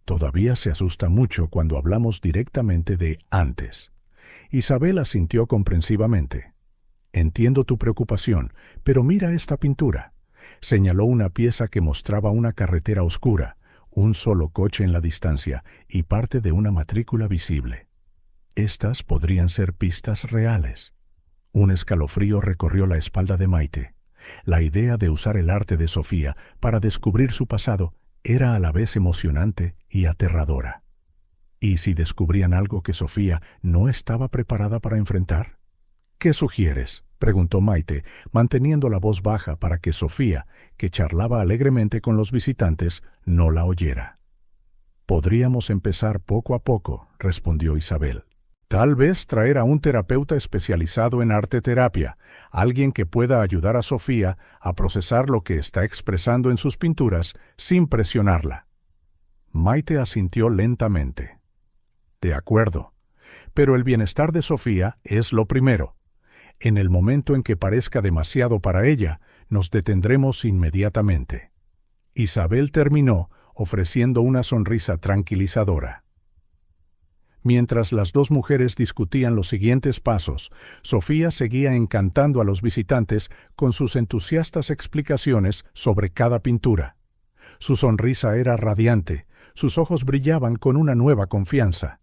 Speaker 1: Todavía se asusta mucho cuando hablamos directamente de antes. Isabel asintió comprensivamente. Entiendo tu preocupación, pero mira esta pintura. Señaló una pieza que mostraba una carretera oscura, un solo coche en la distancia y parte de una matrícula visible. Estas podrían ser pistas reales. Un escalofrío recorrió la espalda de Maite. La idea de usar el arte de Sofía para descubrir su pasado era a la vez emocionante y aterradora. ¿Y si descubrían algo que Sofía no estaba preparada para enfrentar? ¿Qué sugieres?, preguntó Maite, manteniendo la voz baja para que Sofía, que charlaba alegremente con los visitantes, no la oyera. Podríamos empezar poco a poco, respondió Isabel. Tal vez traer a un terapeuta especializado en arte-terapia, alguien que pueda ayudar a Sofía a procesar lo que está expresando en sus pinturas sin presionarla. Maite asintió lentamente. De acuerdo, pero el bienestar de Sofía es lo primero. En el momento en que parezca demasiado para ella, nos detendremos inmediatamente. Isabel terminó ofreciendo una sonrisa tranquilizadora. Mientras las dos mujeres discutían los siguientes pasos, Sofía seguía encantando a los visitantes con sus entusiastas explicaciones sobre cada pintura. Su sonrisa era radiante, sus ojos brillaban con una nueva confianza.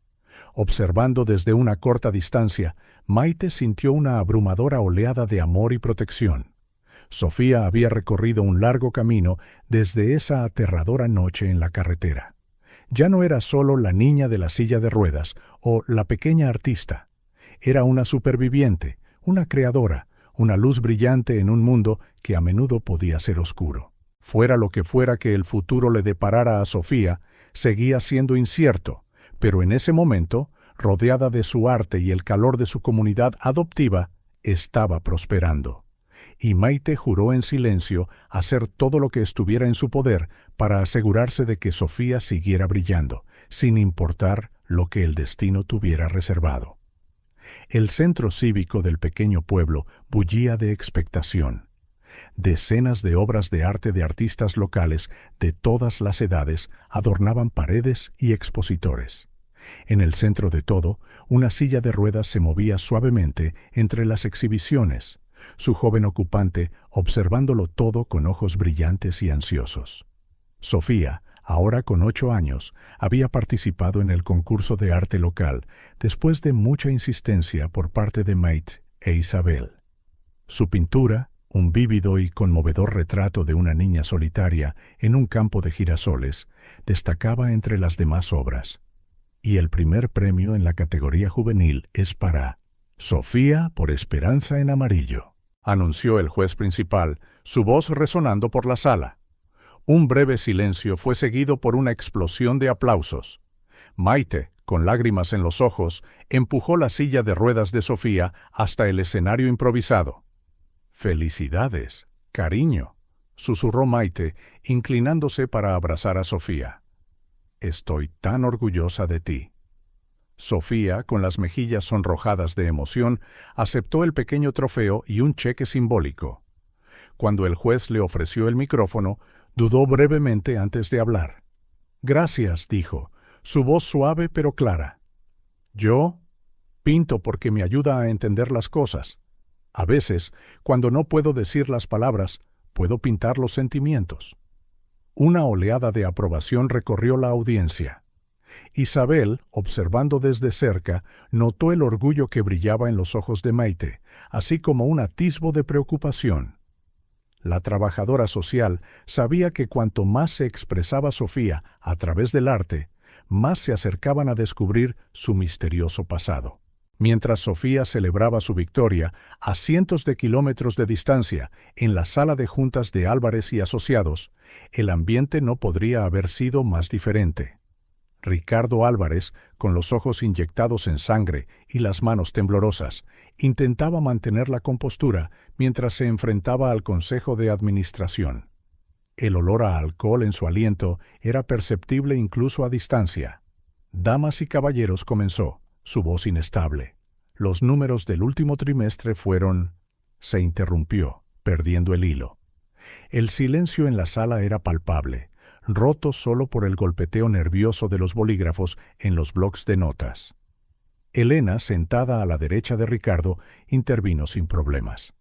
Speaker 1: Observando desde una corta distancia, Maite sintió una abrumadora oleada de amor y protección. Sofía había recorrido un largo camino desde esa aterradora noche en la carretera. Ya no era solo la niña de la silla de ruedas o la pequeña artista. Era una superviviente, una creadora, una luz brillante en un mundo que a menudo podía ser oscuro. Fuera lo que fuera que el futuro le deparara a Sofía, seguía siendo incierto, pero en ese momento, rodeada de su arte y el calor de su comunidad adoptiva, estaba prosperando. Y Maite juró en silencio hacer todo lo que estuviera en su poder para asegurarse de que Sofía siguiera brillando, sin importar lo que el destino tuviera reservado. El centro cívico del pequeño pueblo bullía de expectación. Decenas de obras de arte de artistas locales de todas las edades adornaban paredes y expositores. En el centro de todo, una silla de ruedas se movía suavemente entre las exhibiciones, su joven ocupante observándolo todo con ojos brillantes y ansiosos. Sofía, ahora con 8 años, había participado en el concurso de arte local después de mucha insistencia por parte de Maite e Isabel. Su pintura, un vívido y conmovedor retrato de una niña solitaria en un campo de girasoles, destacaba entre las demás obras. Y el primer premio en la categoría juvenil es para Sofía por Esperanza en Amarillo, anunció el juez principal, su voz resonando por la sala. Un breve silencio fue seguido por una explosión de aplausos. Maite, con lágrimas en los ojos, empujó la silla de ruedas de Sofía hasta el escenario improvisado. «Felicidades, cariño», susurró Maite, inclinándose para abrazar a Sofía. «Estoy tan orgullosa de ti». Sofía, con las mejillas sonrojadas de emoción, aceptó el pequeño trofeo y un cheque simbólico. Cuando el juez le ofreció el micrófono, dudó brevemente antes de hablar. «Gracias», dijo, su voz suave pero clara. «Yo pinto porque me ayuda a entender las cosas. A veces, cuando no puedo decir las palabras, puedo pintar los sentimientos». Una oleada de aprobación recorrió la audiencia. Isabel, observando desde cerca, notó el orgullo que brillaba en los ojos de Maite, así como un atisbo de preocupación. La trabajadora social sabía que cuanto más se expresaba Sofía a través del arte, más se acercaban a descubrir su misterioso pasado. Mientras Sofía celebraba su victoria, a cientos de kilómetros de distancia, en la sala de juntas de Álvarez y Asociados, el ambiente no podría haber sido más diferente. Ricardo Álvarez, con los ojos inyectados en sangre y las manos temblorosas, intentaba mantener la compostura mientras se enfrentaba al Consejo de Administración. El olor a alcohol en su aliento era perceptible incluso a distancia. «Damas y caballeros», comenzó, su voz inestable. «Los números del último trimestre fueron...» Se interrumpió, perdiendo el hilo. El silencio en la sala era palpable, roto solo por el golpeteo nervioso de los bolígrafos en los blocs de notas. Elena, sentada a la derecha de Ricardo, intervino sin problemas.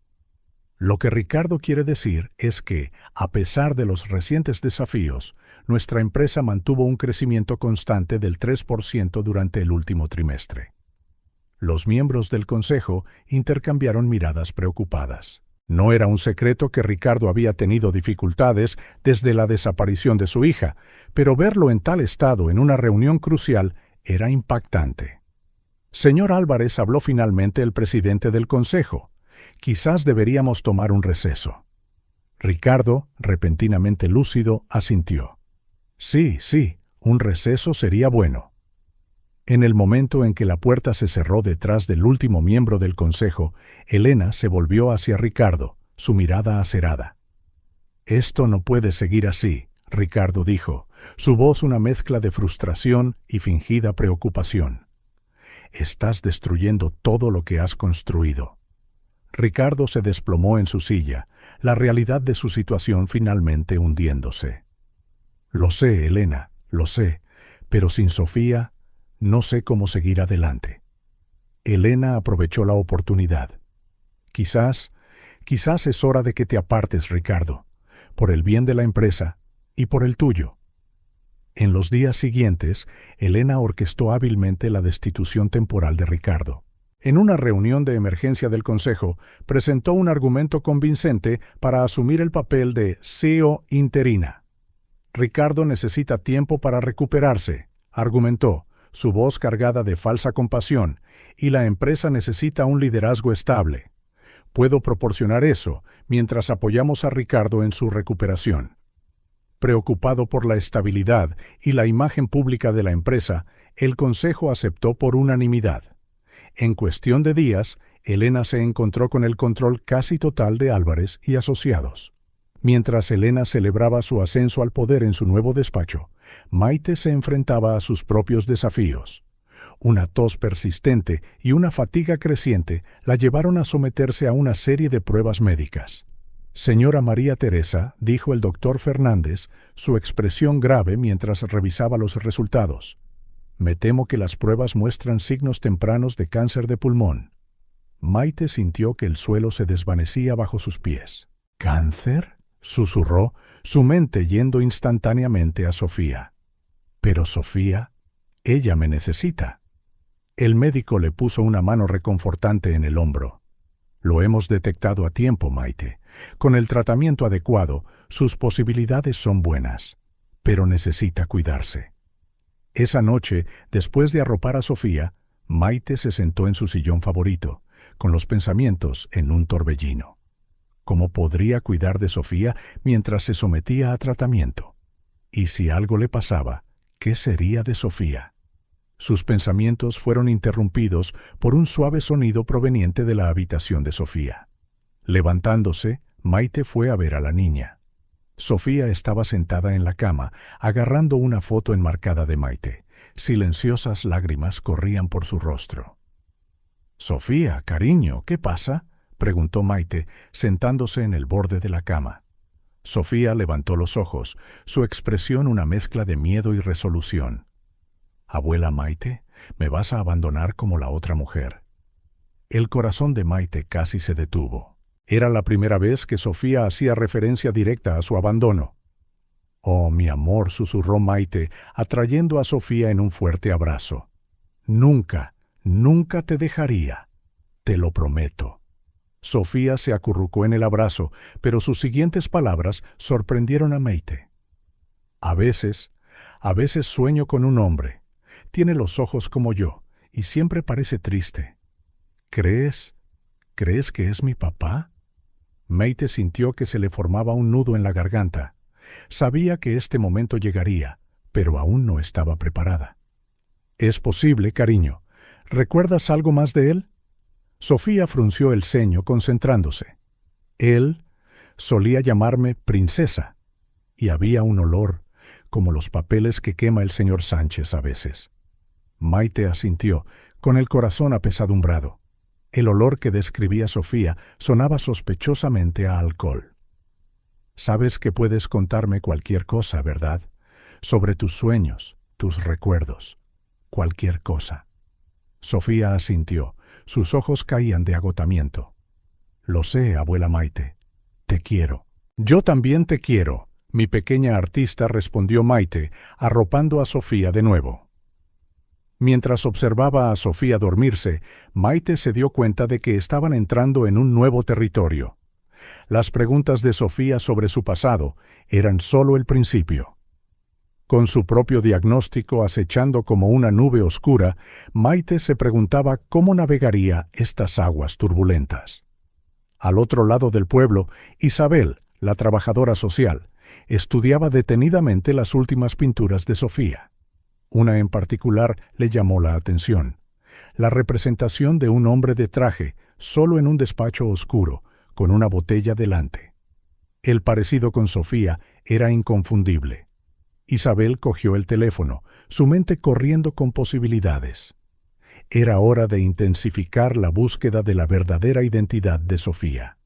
Speaker 1: «Lo que Ricardo quiere decir es que, a pesar de los recientes desafíos, nuestra empresa mantuvo un crecimiento constante del 3% durante el último trimestre». Los miembros del consejo intercambiaron miradas preocupadas. No era un secreto que Ricardo había tenido dificultades desde la desaparición de su hija, pero verlo en tal estado en una reunión crucial era impactante. «Señor Álvarez», habló finalmente el presidente del consejo, «quizás deberíamos tomar un receso». Ricardo, repentinamente lúcido, asintió. «Sí, un receso sería bueno». En el momento en que la puerta se cerró detrás del último miembro del consejo, Elena se volvió hacia Ricardo, su mirada acerada. «Esto no puede seguir así», Ricardo dijo, su voz una mezcla de frustración y fingida preocupación. «Estás destruyendo todo lo que has construido». Ricardo se desplomó en su silla, la realidad de su situación finalmente hundiéndose. «Lo sé, Elena, lo sé, pero sin Sofía no sé cómo seguir adelante». Elena aprovechó la oportunidad. Quizás es hora de que te apartes, Ricardo, por el bien de la empresa y por el tuyo». En los días siguientes, Elena orquestó hábilmente la destitución temporal de Ricardo. En una reunión de emergencia del Consejo, presentó un argumento convincente para asumir el papel de CEO interina. Ricardo necesita tiempo para recuperarse, argumentó, su voz cargada de falsa compasión, y la empresa necesita un liderazgo estable. Puedo proporcionar eso mientras apoyamos a Ricardo en su recuperación. Preocupado por la estabilidad y la imagen pública de la empresa, el Consejo aceptó por unanimidad. En cuestión de días, Elena se encontró con el control casi total de Álvarez y Asociados. Mientras Elena celebraba su ascenso al poder en su nuevo despacho, Maite se enfrentaba a sus propios desafíos. Una tos persistente y una fatiga creciente la llevaron a someterse a una serie de pruebas médicas. Señora María Teresa, dijo el doctor Fernández, su expresión grave mientras revisaba los resultados. Me temo que las pruebas muestran signos tempranos de cáncer de pulmón. Maite sintió que el suelo se desvanecía bajo sus pies. ¿Cáncer?, susurró, su mente yendo instantáneamente a Sofía. Pero Sofía, ella me necesita. El médico le puso una mano reconfortante en el hombro. Lo hemos detectado a tiempo, Maite. Con el tratamiento adecuado, sus posibilidades son buenas, pero necesita cuidarse. Esa noche, después de arropar a Sofía, Maite se sentó en su sillón favorito, con los pensamientos en un torbellino. ¿Cómo podría cuidar de Sofía mientras se sometía a tratamiento? Y si algo le pasaba, ¿qué sería de Sofía? Sus pensamientos fueron interrumpidos por un suave sonido proveniente de la habitación de Sofía. Levantándose, Maite fue a ver a la niña. Sofía estaba sentada en la cama, agarrando una foto enmarcada de Maite. Silenciosas lágrimas corrían por su rostro. «Sofía, cariño, ¿qué pasa?», preguntó Maite, sentándose en el borde de la cama. Sofía levantó los ojos, su expresión una mezcla de miedo y resolución. «Abuela Maite, ¿me vas a abandonar como la otra mujer?». El corazón de Maite casi se detuvo. Era la primera vez que Sofía hacía referencia directa a su abandono. «Oh, mi amor», susurró Maite, atrayendo a Sofía en un fuerte abrazo. «Nunca, nunca te dejaría. Te lo prometo». Sofía se acurrucó en el abrazo, pero sus siguientes palabras sorprendieron a Maite. A veces sueño con un hombre. Tiene los ojos como yo, y siempre parece triste. ¿Crees que es mi papá?». Maite sintió que se le formaba un nudo en la garganta. Sabía que este momento llegaría, pero aún no estaba preparada. «Es posible, cariño. ¿Recuerdas algo más de él?». Sofía frunció el ceño, concentrándose. Él solía llamarme princesa, y había un olor, como los papeles que quema el señor Sánchez a veces. Maite asintió, con el corazón apesadumbrado. El olor que describía Sofía sonaba sospechosamente a alcohol. «Sabes que puedes contarme cualquier cosa, ¿verdad? Sobre tus sueños, tus recuerdos. Cualquier cosa». Sofía asintió. Sus ojos caían de agotamiento. «Lo sé, abuela Maite. Te quiero». «Yo también te quiero», mi pequeña artista, respondió Maite, arropando a Sofía de nuevo. Mientras observaba a Sofía dormirse, Maite se dio cuenta de que estaban entrando en un nuevo territorio. Las preguntas de Sofía sobre su pasado eran solo el principio. Con su propio diagnóstico acechando como una nube oscura, Maite se preguntaba cómo navegaría estas aguas turbulentas. Al otro lado del pueblo, Isabel, la trabajadora social, estudiaba detenidamente las últimas pinturas de Sofía. Una en particular le llamó la atención: la representación de un hombre de traje, solo en un despacho oscuro, con una botella delante. El parecido con Sofía era inconfundible. Isabel cogió el teléfono, su mente corriendo con posibilidades. Era hora de intensificar la búsqueda de la verdadera identidad de Sofía.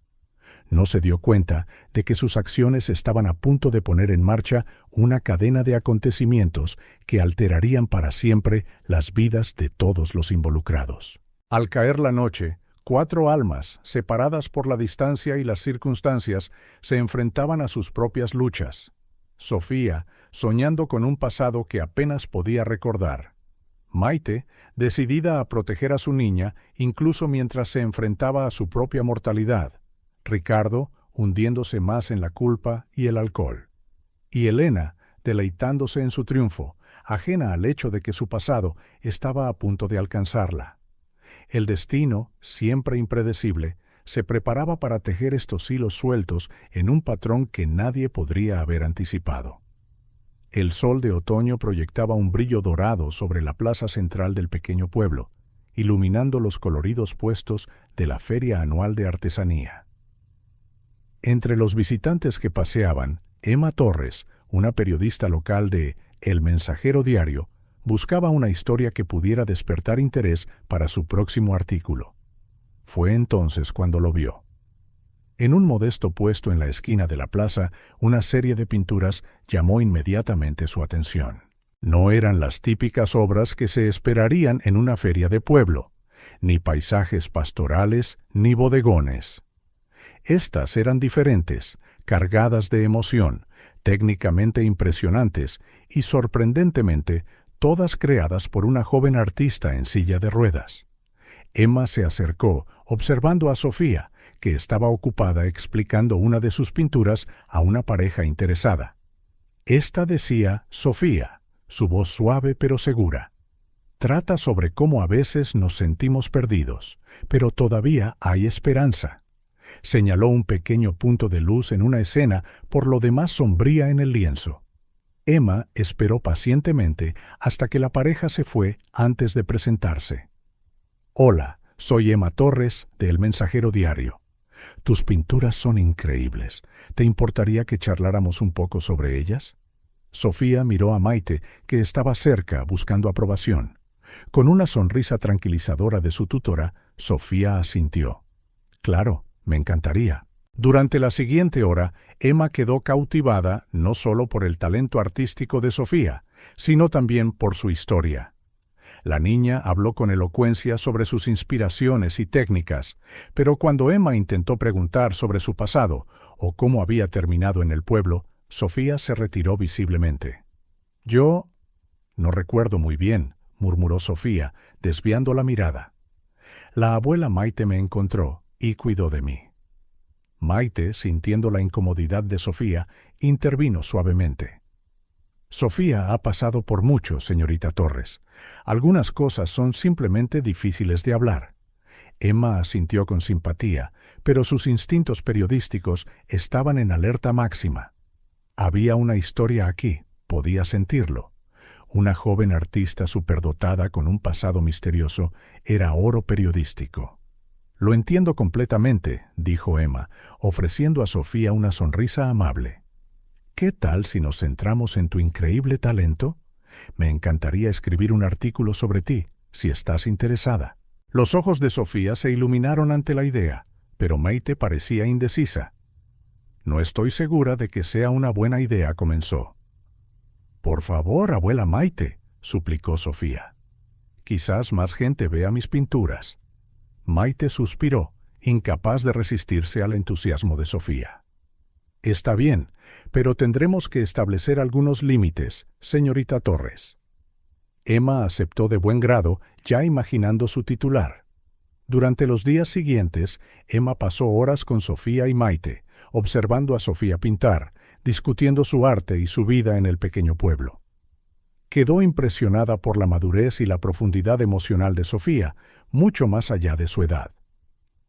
Speaker 1: No se dio cuenta de que sus acciones estaban a punto de poner en marcha una cadena de acontecimientos que alterarían para siempre las vidas de todos los involucrados. Al caer la noche, 4 almas, separadas por la distancia y las circunstancias, se enfrentaban a sus propias luchas. Sofía, soñando con un pasado que apenas podía recordar. Maite, decidida a proteger a su niña, incluso mientras se enfrentaba a su propia mortalidad. Ricardo, hundiéndose más en la culpa y el alcohol. Y Elena, deleitándose en su triunfo, ajena al hecho de que su pasado estaba a punto de alcanzarla. El destino, siempre impredecible, se preparaba para tejer estos hilos sueltos en un patrón que nadie podría haber anticipado. El sol de otoño proyectaba un brillo dorado sobre la plaza central del pequeño pueblo, iluminando los coloridos puestos de la feria anual de artesanía. Entre los visitantes que paseaban, Emma Torres, una periodista local de El Mensajero Diario, buscaba una historia que pudiera despertar interés para su próximo artículo. Fue entonces cuando lo vio. En un modesto puesto en la esquina de la plaza, una serie de pinturas llamó inmediatamente su atención. No eran las típicas obras que se esperarían en una feria de pueblo, ni paisajes pastorales, ni bodegones. Estas eran diferentes, cargadas de emoción, técnicamente impresionantes y, sorprendentemente, todas creadas por una joven artista en silla de ruedas. Emma se acercó, observando a Sofía, que estaba ocupada explicando una de sus pinturas a una pareja interesada. Esta decía Sofía, su voz suave pero segura. Trata sobre cómo a veces nos sentimos perdidos, pero todavía hay esperanza. Señaló un pequeño punto de luz en una escena por lo demás sombría en el lienzo. Emma esperó pacientemente hasta que la pareja se fue antes de presentarse. Hola, soy Emma Torres, de El Mensajero Diario. Tus pinturas son increíbles. ¿Te importaría que charláramos un poco sobre ellas? Sofía miró a Maite, que estaba cerca buscando aprobación. Con una sonrisa tranquilizadora de su tutora, Sofía asintió. Claro, me encantaría. Durante la siguiente hora, Emma quedó cautivada no solo por el talento artístico de Sofía, sino también por su historia. La niña habló con elocuencia sobre sus inspiraciones y técnicas, pero cuando Emma intentó preguntar sobre su pasado o cómo había terminado en el pueblo, Sofía se retiró visiblemente. Yo no recuerdo muy bien, murmuró Sofía, desviando la mirada. La abuela Maite me encontró y cuidó de mí. Maite, sintiendo la incomodidad de Sofía, intervino suavemente. Sofía ha pasado por mucho, señorita Torres. Algunas cosas son simplemente difíciles de hablar. Emma asintió con simpatía, pero sus instintos periodísticos estaban en alerta máxima. Había una historia aquí, podía sentirlo. Una joven artista superdotada con un pasado misterioso era oro periodístico. Lo entiendo completamente, dijo Emma, ofreciendo a Sofía una sonrisa amable. ¿Qué tal si nos centramos en tu increíble talento? Me encantaría escribir un artículo sobre ti, si estás interesada. Los ojos de Sofía se iluminaron ante la idea, pero Maite parecía indecisa. No estoy segura de que sea una buena idea, comenzó. Por favor, abuela Maite, suplicó Sofía. Quizás más gente vea mis pinturas. Maite suspiró, incapaz de resistirse al entusiasmo de Sofía. Está bien, pero tendremos que establecer algunos límites, señorita Torres. Emma aceptó de buen grado, ya imaginando su titular. Durante los días siguientes, Emma pasó horas con Sofía y Maite, observando a Sofía pintar, discutiendo su arte y su vida en el pequeño pueblo. Quedó impresionada por la madurez y la profundidad emocional de Sofía, mucho más allá de su edad.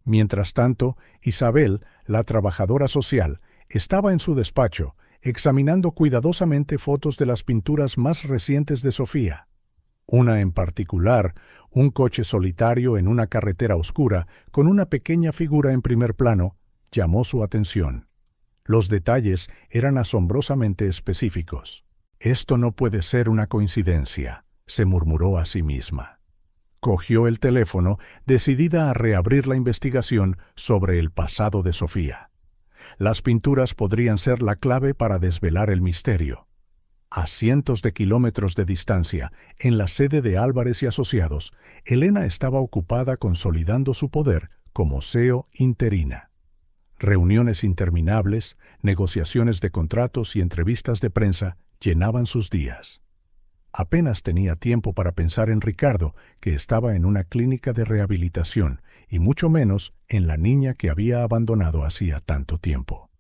Speaker 1: Mientras tanto, Isabel, la trabajadora social, estaba en su despacho, examinando cuidadosamente fotos de las pinturas más recientes de Sofía. Una en particular, un coche solitario en una carretera oscura, con una pequeña figura en primer plano, llamó su atención. Los detalles eran asombrosamente específicos. Esto no puede ser una coincidencia, se murmuró a sí misma. Cogió el teléfono, decidida a reabrir la investigación sobre el pasado de Sofía. Las pinturas podrían ser la clave para desvelar el misterio. A cientos de kilómetros de distancia, en la sede de Álvarez y Asociados, Elena estaba ocupada consolidando su poder como CEO interina. Reuniones interminables, negociaciones de contratos y entrevistas de prensa llenaban sus días. Apenas tenía tiempo para pensar en Ricardo, que estaba en una clínica de rehabilitación, y mucho menos en la niña que había abandonado hacía tanto tiempo.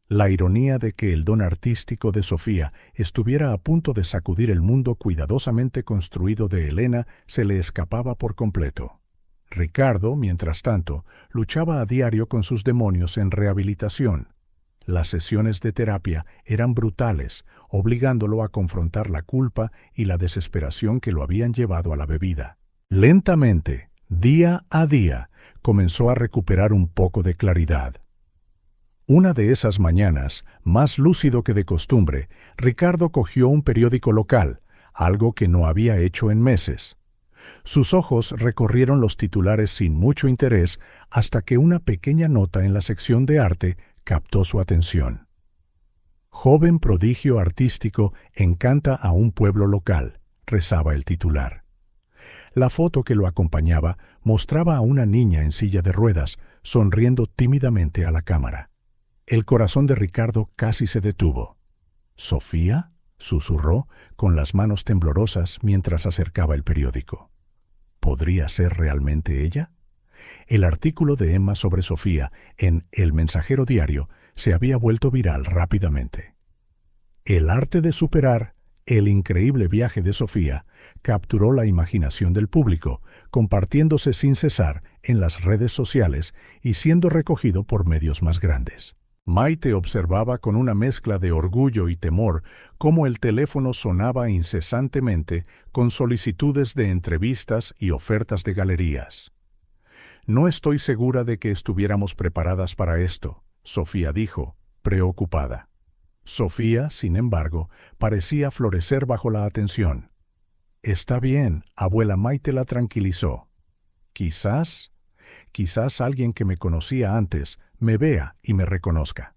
Speaker 1: La ironía de que el don artístico de Sofía estuviera a punto de sacudir el mundo cuidadosamente construido de Elena se le escapaba por completo. Ricardo, mientras tanto, luchaba a diario con sus demonios en rehabilitación. Las sesiones de terapia eran brutales, obligándolo a confrontar la culpa y la desesperación que lo habían llevado a la bebida. Lentamente, día a día, comenzó a recuperar un poco de claridad. Una de esas mañanas, más lúcido que de costumbre, Ricardo cogió un periódico local, algo que no había hecho en meses. Sus ojos recorrieron los titulares sin mucho interés hasta que una pequeña nota en la sección de arte captó su atención. Joven prodigio artístico encanta a un pueblo local, rezaba el titular. La foto que lo acompañaba mostraba a una niña en silla de ruedas, sonriendo tímidamente a la cámara. El corazón de Ricardo casi se detuvo. ¿Sofía?, susurró, con las manos temblorosas mientras acercaba el periódico. ¿Podría ser realmente ella? El artículo de Emma sobre Sofía en El Mensajero Diario se había vuelto viral rápidamente. El arte de superar, el increíble viaje de Sofía, capturó la imaginación del público, compartiéndose sin cesar en las redes sociales y siendo recogido por medios más grandes. Maite observaba con una mezcla de orgullo y temor cómo el teléfono sonaba incesantemente con solicitudes de entrevistas y ofertas de galerías. «No estoy segura de que estuviéramos preparadas para esto», Sofía dijo, preocupada. Sofía, sin embargo, parecía florecer bajo la atención. «Está bien», abuela Maite la tranquilizó. Quizás alguien que me conocía antes me vea y me reconozca».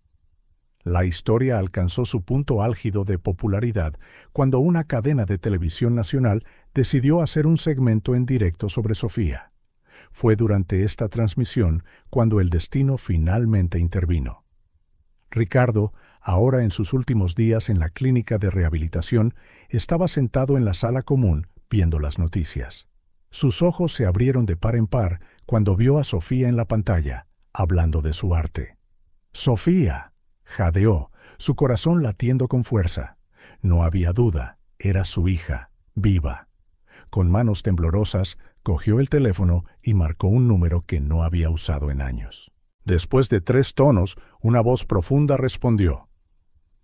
Speaker 1: La historia alcanzó su punto álgido de popularidad cuando una cadena de televisión nacional decidió hacer un segmento en directo sobre Sofía. Fue durante esta transmisión cuando el destino finalmente intervino. Ricardo, ahora en sus últimos días en la clínica de rehabilitación, estaba sentado en la sala común viendo las noticias. Sus ojos se abrieron de par en par cuando vio a Sofía en la pantalla, hablando de su arte. «¡Sofía!», jadeó, su corazón latiendo con fuerza. No había duda, era su hija, viva. Con manos temblorosas, cogió el teléfono y marcó un número que no había usado en años. Después de 3 tonos, una voz profunda respondió.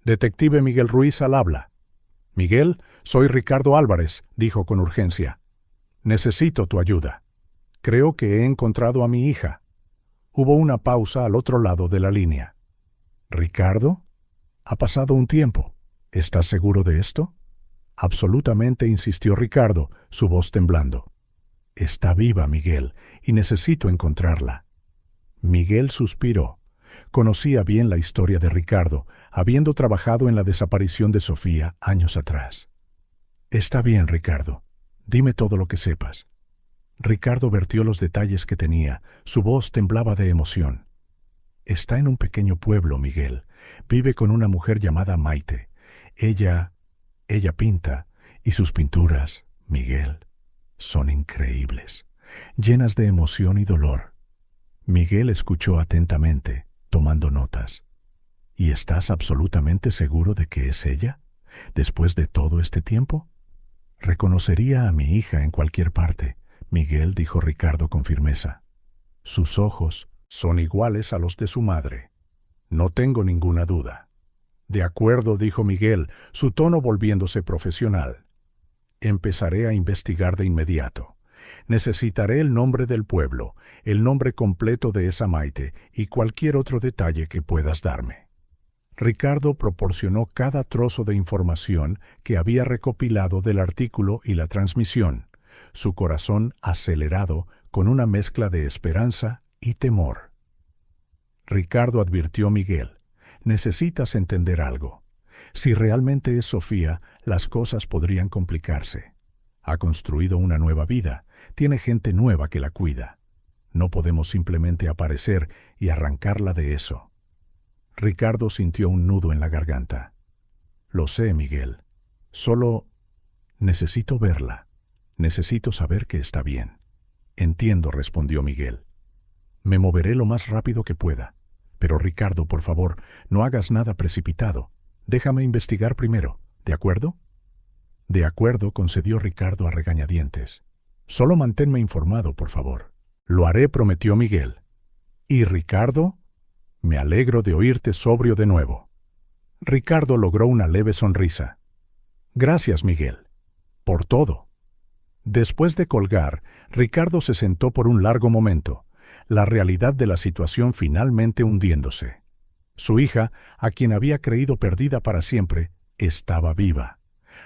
Speaker 1: «Detective Miguel Ruiz al habla». «Miguel, soy Ricardo Álvarez», dijo con urgencia. «Necesito tu ayuda. Creo que he encontrado a mi hija». Hubo una pausa al otro lado de la línea. «¿Ricardo? Ha pasado un tiempo. ¿Estás seguro de esto?» «Absolutamente», insistió Ricardo, su voz temblando. «Está viva, Miguel, y necesito encontrarla». Miguel suspiró. Conocía bien la historia de Ricardo, habiendo trabajado en la desaparición de Sofía años atrás. «Está bien, Ricardo. Dime todo lo que sepas». Ricardo vertió los detalles que tenía. Su voz temblaba de emoción. «Está en un pequeño pueblo, Miguel. Vive con una mujer llamada Maite. Ella pinta, y sus pinturas, Miguel, son increíbles, llenas de emoción y dolor». Miguel escuchó atentamente, tomando notas. «¿Y estás absolutamente seguro de que es ella? ¿Después de todo este tiempo?» «Reconocería a mi hija en cualquier parte», Miguel, dijo Ricardo con firmeza. «Sus ojos son iguales a los de su madre. No tengo ninguna duda». «De acuerdo», dijo Miguel, su tono volviéndose profesional. «Empezaré a investigar de inmediato. Necesitaré el nombre del pueblo, el nombre completo de esa Maite y cualquier otro detalle que puedas darme». Ricardo proporcionó cada trozo de información que había recopilado del artículo y la transmisión, su corazón acelerado con una mezcla de esperanza y temor. Ricardo advirtió a Miguel: «Necesitas entender algo. Si realmente es Sofía, las cosas podrían complicarse. Ha construido una nueva vida, tiene gente nueva que la cuida. No podemos simplemente aparecer y arrancarla de eso. Ricardo sintió un nudo en la garganta. Lo sé, Miguel. Solo necesito verla. Necesito saber que está bien. Entiendo, respondió Miguel. Me moveré lo más rápido que pueda. Pero Ricardo, por favor, no hagas nada precipitado. Déjame investigar primero, ¿de acuerdo? De acuerdo, concedió Ricardo a regañadientes. Solo manténme informado, por favor. Lo haré, prometió Miguel. ¿Y Ricardo? Me alegro de oírte sobrio de nuevo. Ricardo logró una leve sonrisa. Gracias, Miguel. Por todo. Después de colgar, Ricardo se sentó por un largo momento, la realidad de la situación finalmente hundiéndose. Su hija, a quien había creído perdida para siempre, estaba viva.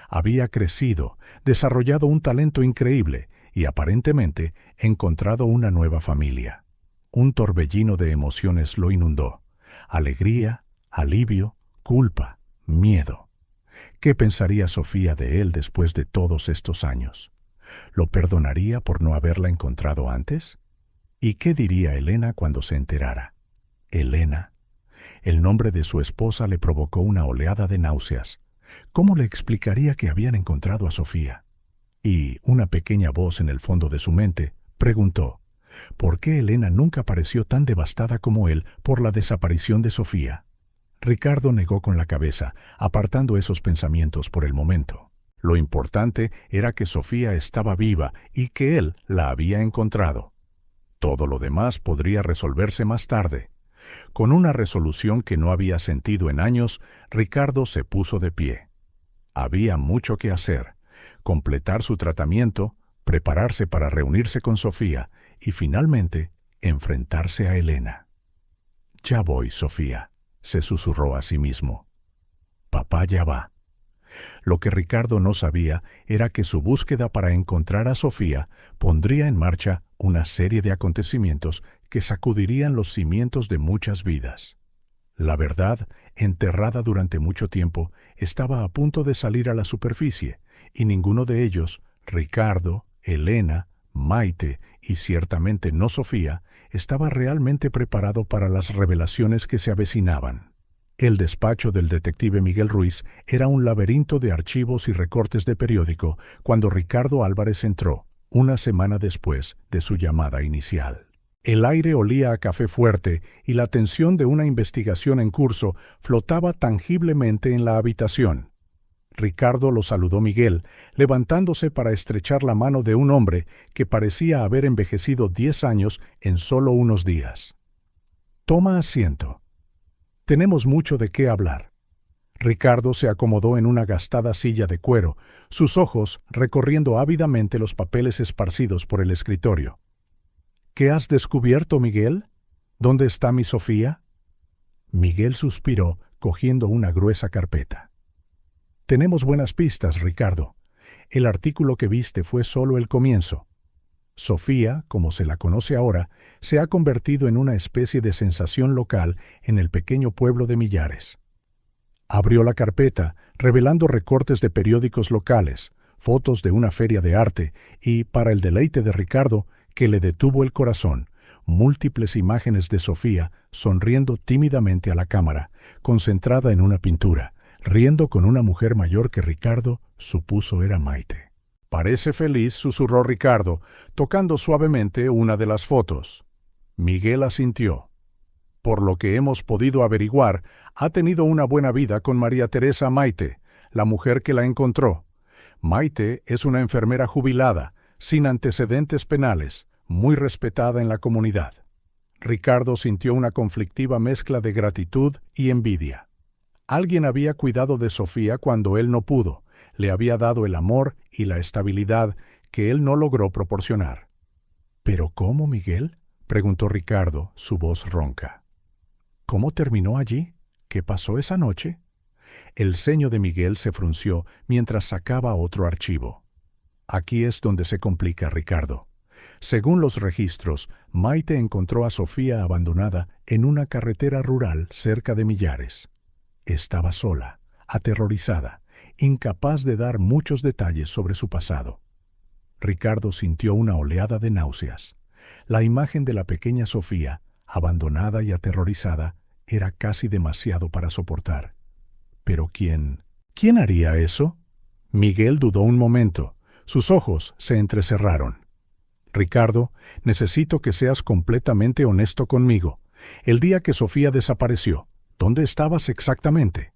Speaker 1: Había crecido, desarrollado un talento increíble y aparentemente encontrado una nueva familia. Un torbellino de emociones lo inundó. Alegría, alivio, culpa, miedo. ¿Qué pensaría Sofía de él después de todos estos años? ¿Lo perdonaría por no haberla encontrado antes? ¿Y qué diría Elena cuando se enterara? Elena. El nombre de su esposa le provocó una oleada de náuseas. ¿Cómo le explicaría que habían encontrado a Sofía? Y una pequeña voz en el fondo de su mente preguntó, ¿por qué Elena nunca pareció tan devastada como él por la desaparición de Sofía? Ricardo negó con la cabeza, apartando esos pensamientos por el momento. Lo importante era que Sofía estaba viva y que él la había encontrado. Todo lo demás podría resolverse más tarde. Con una resolución que no había sentido en años, Ricardo se puso de pie. Había mucho que hacer: completar su tratamiento, prepararse para reunirse con Sofía y finalmente enfrentarse a Elena. «Ya voy, Sofía», se susurró a sí mismo. «Papá ya va». Lo que Ricardo no sabía era que su búsqueda para encontrar a Sofía pondría en marcha una serie de acontecimientos que sacudirían los cimientos de muchas vidas. La verdad, enterrada durante mucho tiempo, estaba a punto de salir a la superficie, y ninguno de ellos, Ricardo, Elena, Maite y ciertamente no Sofía, estaba realmente preparado para las revelaciones que se avecinaban. El despacho del detective Miguel Ruiz era un laberinto de archivos y recortes de periódico cuando Ricardo Álvarez entró, una semana después de su llamada inicial. El aire olía a café fuerte y la tensión de una investigación en curso flotaba tangiblemente en la habitación. Ricardo lo saludó Miguel, levantándose para estrechar la mano de un hombre que parecía haber envejecido 10 años en solo unos días. «Toma asiento. Tenemos mucho de qué hablar». Ricardo se acomodó en una gastada silla de cuero, sus ojos recorriendo ávidamente los papeles esparcidos por el escritorio. «¿Qué has descubierto, Miguel? ¿Dónde está mi Sofía?» Miguel suspiró, cogiendo una gruesa carpeta. «Tenemos buenas pistas, Ricardo. El artículo que viste fue solo el comienzo. Sofía, como se la conoce ahora, se ha convertido en una especie de sensación local en el pequeño pueblo de Millares». Abrió la carpeta, revelando recortes de periódicos locales, fotos de una feria de arte y, para el deleite de Ricardo, que le detuvo el corazón, múltiples imágenes de Sofía sonriendo tímidamente a la cámara, concentrada en una pintura, riendo con una mujer mayor que Ricardo supuso era Maite. «Parece feliz», susurró Ricardo, tocando suavemente una de las fotos. Miguel asintió. «Por lo que hemos podido averiguar, ha tenido una buena vida con María Teresa Maite, la mujer que la encontró. Maite es una enfermera jubilada, sin antecedentes penales, muy respetada en la comunidad». Ricardo sintió una conflictiva mezcla de gratitud y envidia. Alguien había cuidado de Sofía cuando él no pudo, le había dado el amor y la estabilidad que él no logró proporcionar. «¿Pero cómo, Miguel?», preguntó Ricardo, su voz ronca. «¿Cómo terminó allí? ¿Qué pasó esa noche?». El ceño de Miguel se frunció mientras sacaba otro archivo. «Aquí es donde se complica, Ricardo. Según los registros, Maite encontró a Sofía abandonada en una carretera rural cerca de Millares. Estaba sola, aterrorizada, incapaz de dar muchos detalles sobre su pasado». Ricardo sintió una oleada de náuseas. La imagen de la pequeña Sofía, abandonada y aterrorizada, Era casi demasiado para soportar. ¿Pero quién haría eso? Miguel dudó un momento. Sus ojos se entrecerraron. Ricardo, necesito que seas completamente honesto conmigo. El día que Sofía desapareció, ¿dónde estabas exactamente?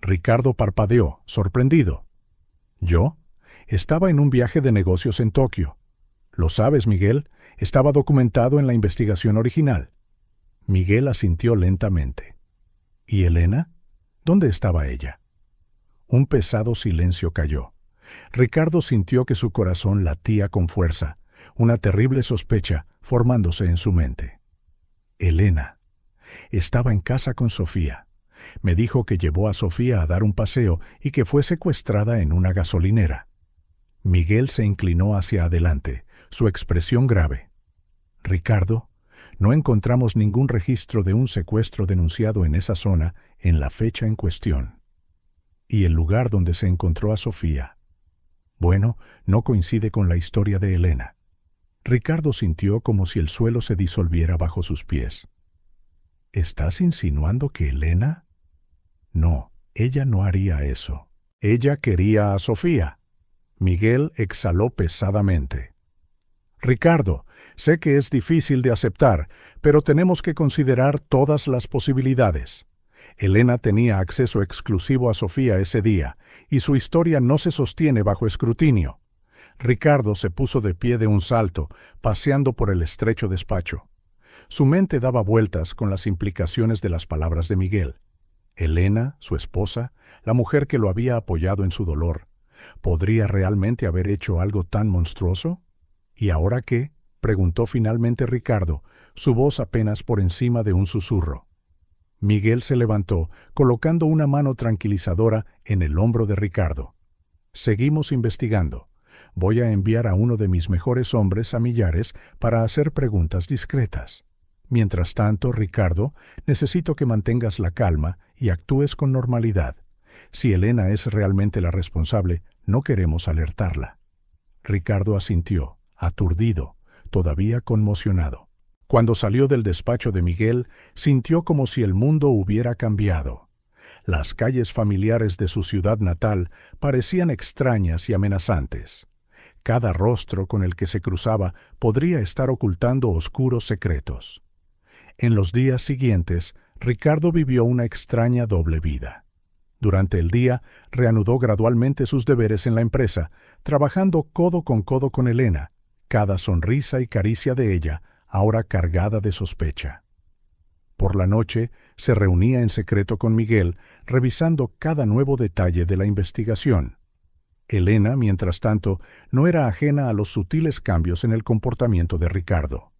Speaker 1: Ricardo parpadeó, sorprendido. ¿Yo? Estaba en un viaje de negocios en Tokio. Lo sabes, Miguel, estaba documentado en la investigación original. Miguel asintió lentamente. ¿Y Elena? ¿Dónde estaba ella? Un pesado silencio cayó. Ricardo sintió que su corazón latía con fuerza, una terrible sospecha formándose en su mente. Elena. Estaba en casa con Sofía. Me dijo que llevó a Sofía a dar un paseo y que fue secuestrada en una gasolinera. Miguel se inclinó hacia adelante, su expresión grave. Ricardo, no encontramos ningún registro de un secuestro denunciado en esa zona en la fecha en cuestión. ¿Y el lugar donde se encontró a Sofía? Bueno, no coincide con la historia de Elena. Ricardo sintió como si el suelo se disolviera bajo sus pies. ¿Estás insinuando que Elena? No, ella no haría eso. Ella quería a Sofía. Miguel exhaló pesadamente. Ricardo, sé que es difícil de aceptar, pero tenemos que considerar todas las posibilidades. Elena tenía acceso exclusivo a Sofía ese día, y su historia no se sostiene bajo escrutinio. Ricardo se puso de pie de un salto, paseando por el estrecho despacho. Su mente daba vueltas con las implicaciones de las palabras de Miguel. Elena, su esposa, la mujer que lo había apoyado en su dolor, ¿podría realmente haber hecho algo tan monstruoso? ¿Y ahora qué? Preguntó finalmente Ricardo, su voz apenas por encima de un susurro. Miguel se levantó, colocando una mano tranquilizadora en el hombro de Ricardo. Seguimos investigando. Voy a enviar a uno de mis mejores hombres a Millares para hacer preguntas discretas. Mientras tanto, Ricardo, necesito que mantengas la calma y actúes con normalidad. Si Elena es realmente la responsable, no queremos alertarla. Ricardo asintió, aturdido, todavía conmocionado. Cuando salió del despacho de Miguel, sintió como si el mundo hubiera cambiado. Las calles familiares de su ciudad natal parecían extrañas y amenazantes. Cada rostro con el que se cruzaba podría estar ocultando oscuros secretos. En los días siguientes, Ricardo vivió una extraña doble vida. Durante el día, reanudó gradualmente sus deberes en la empresa, trabajando codo con Elena, cada sonrisa y caricia de ella, ahora cargada de sospecha. Por la noche, se reunía en secreto con Miguel, revisando cada nuevo detalle de la investigación. Elena, mientras tanto, no era ajena a los sutiles cambios en el comportamiento de Ricardo.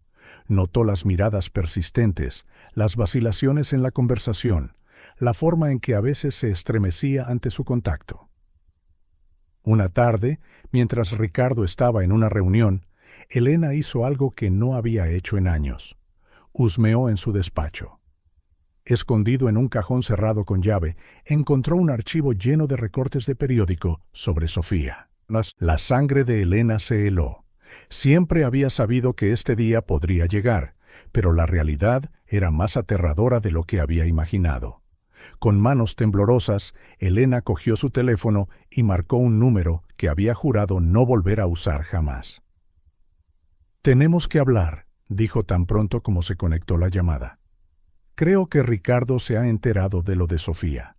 Speaker 1: Notó las miradas persistentes, las vacilaciones en la conversación, la forma en que a veces se estremecía ante su contacto. Una tarde, mientras Ricardo estaba en una reunión, Elena hizo algo que no había hecho en años. Husmeó en su despacho. Escondido en un cajón cerrado con llave, encontró un archivo lleno de recortes de periódico sobre Sofía. La sangre de Elena se heló. Siempre había sabido que este día podría llegar, pero la realidad era más aterradora de lo que había imaginado. Con manos temblorosas, Elena cogió su teléfono y marcó un número que había jurado no volver a usar jamás. «Tenemos que hablar», dijo tan pronto como se conectó la llamada. Creo que Ricardo se ha enterado de lo de Sofía.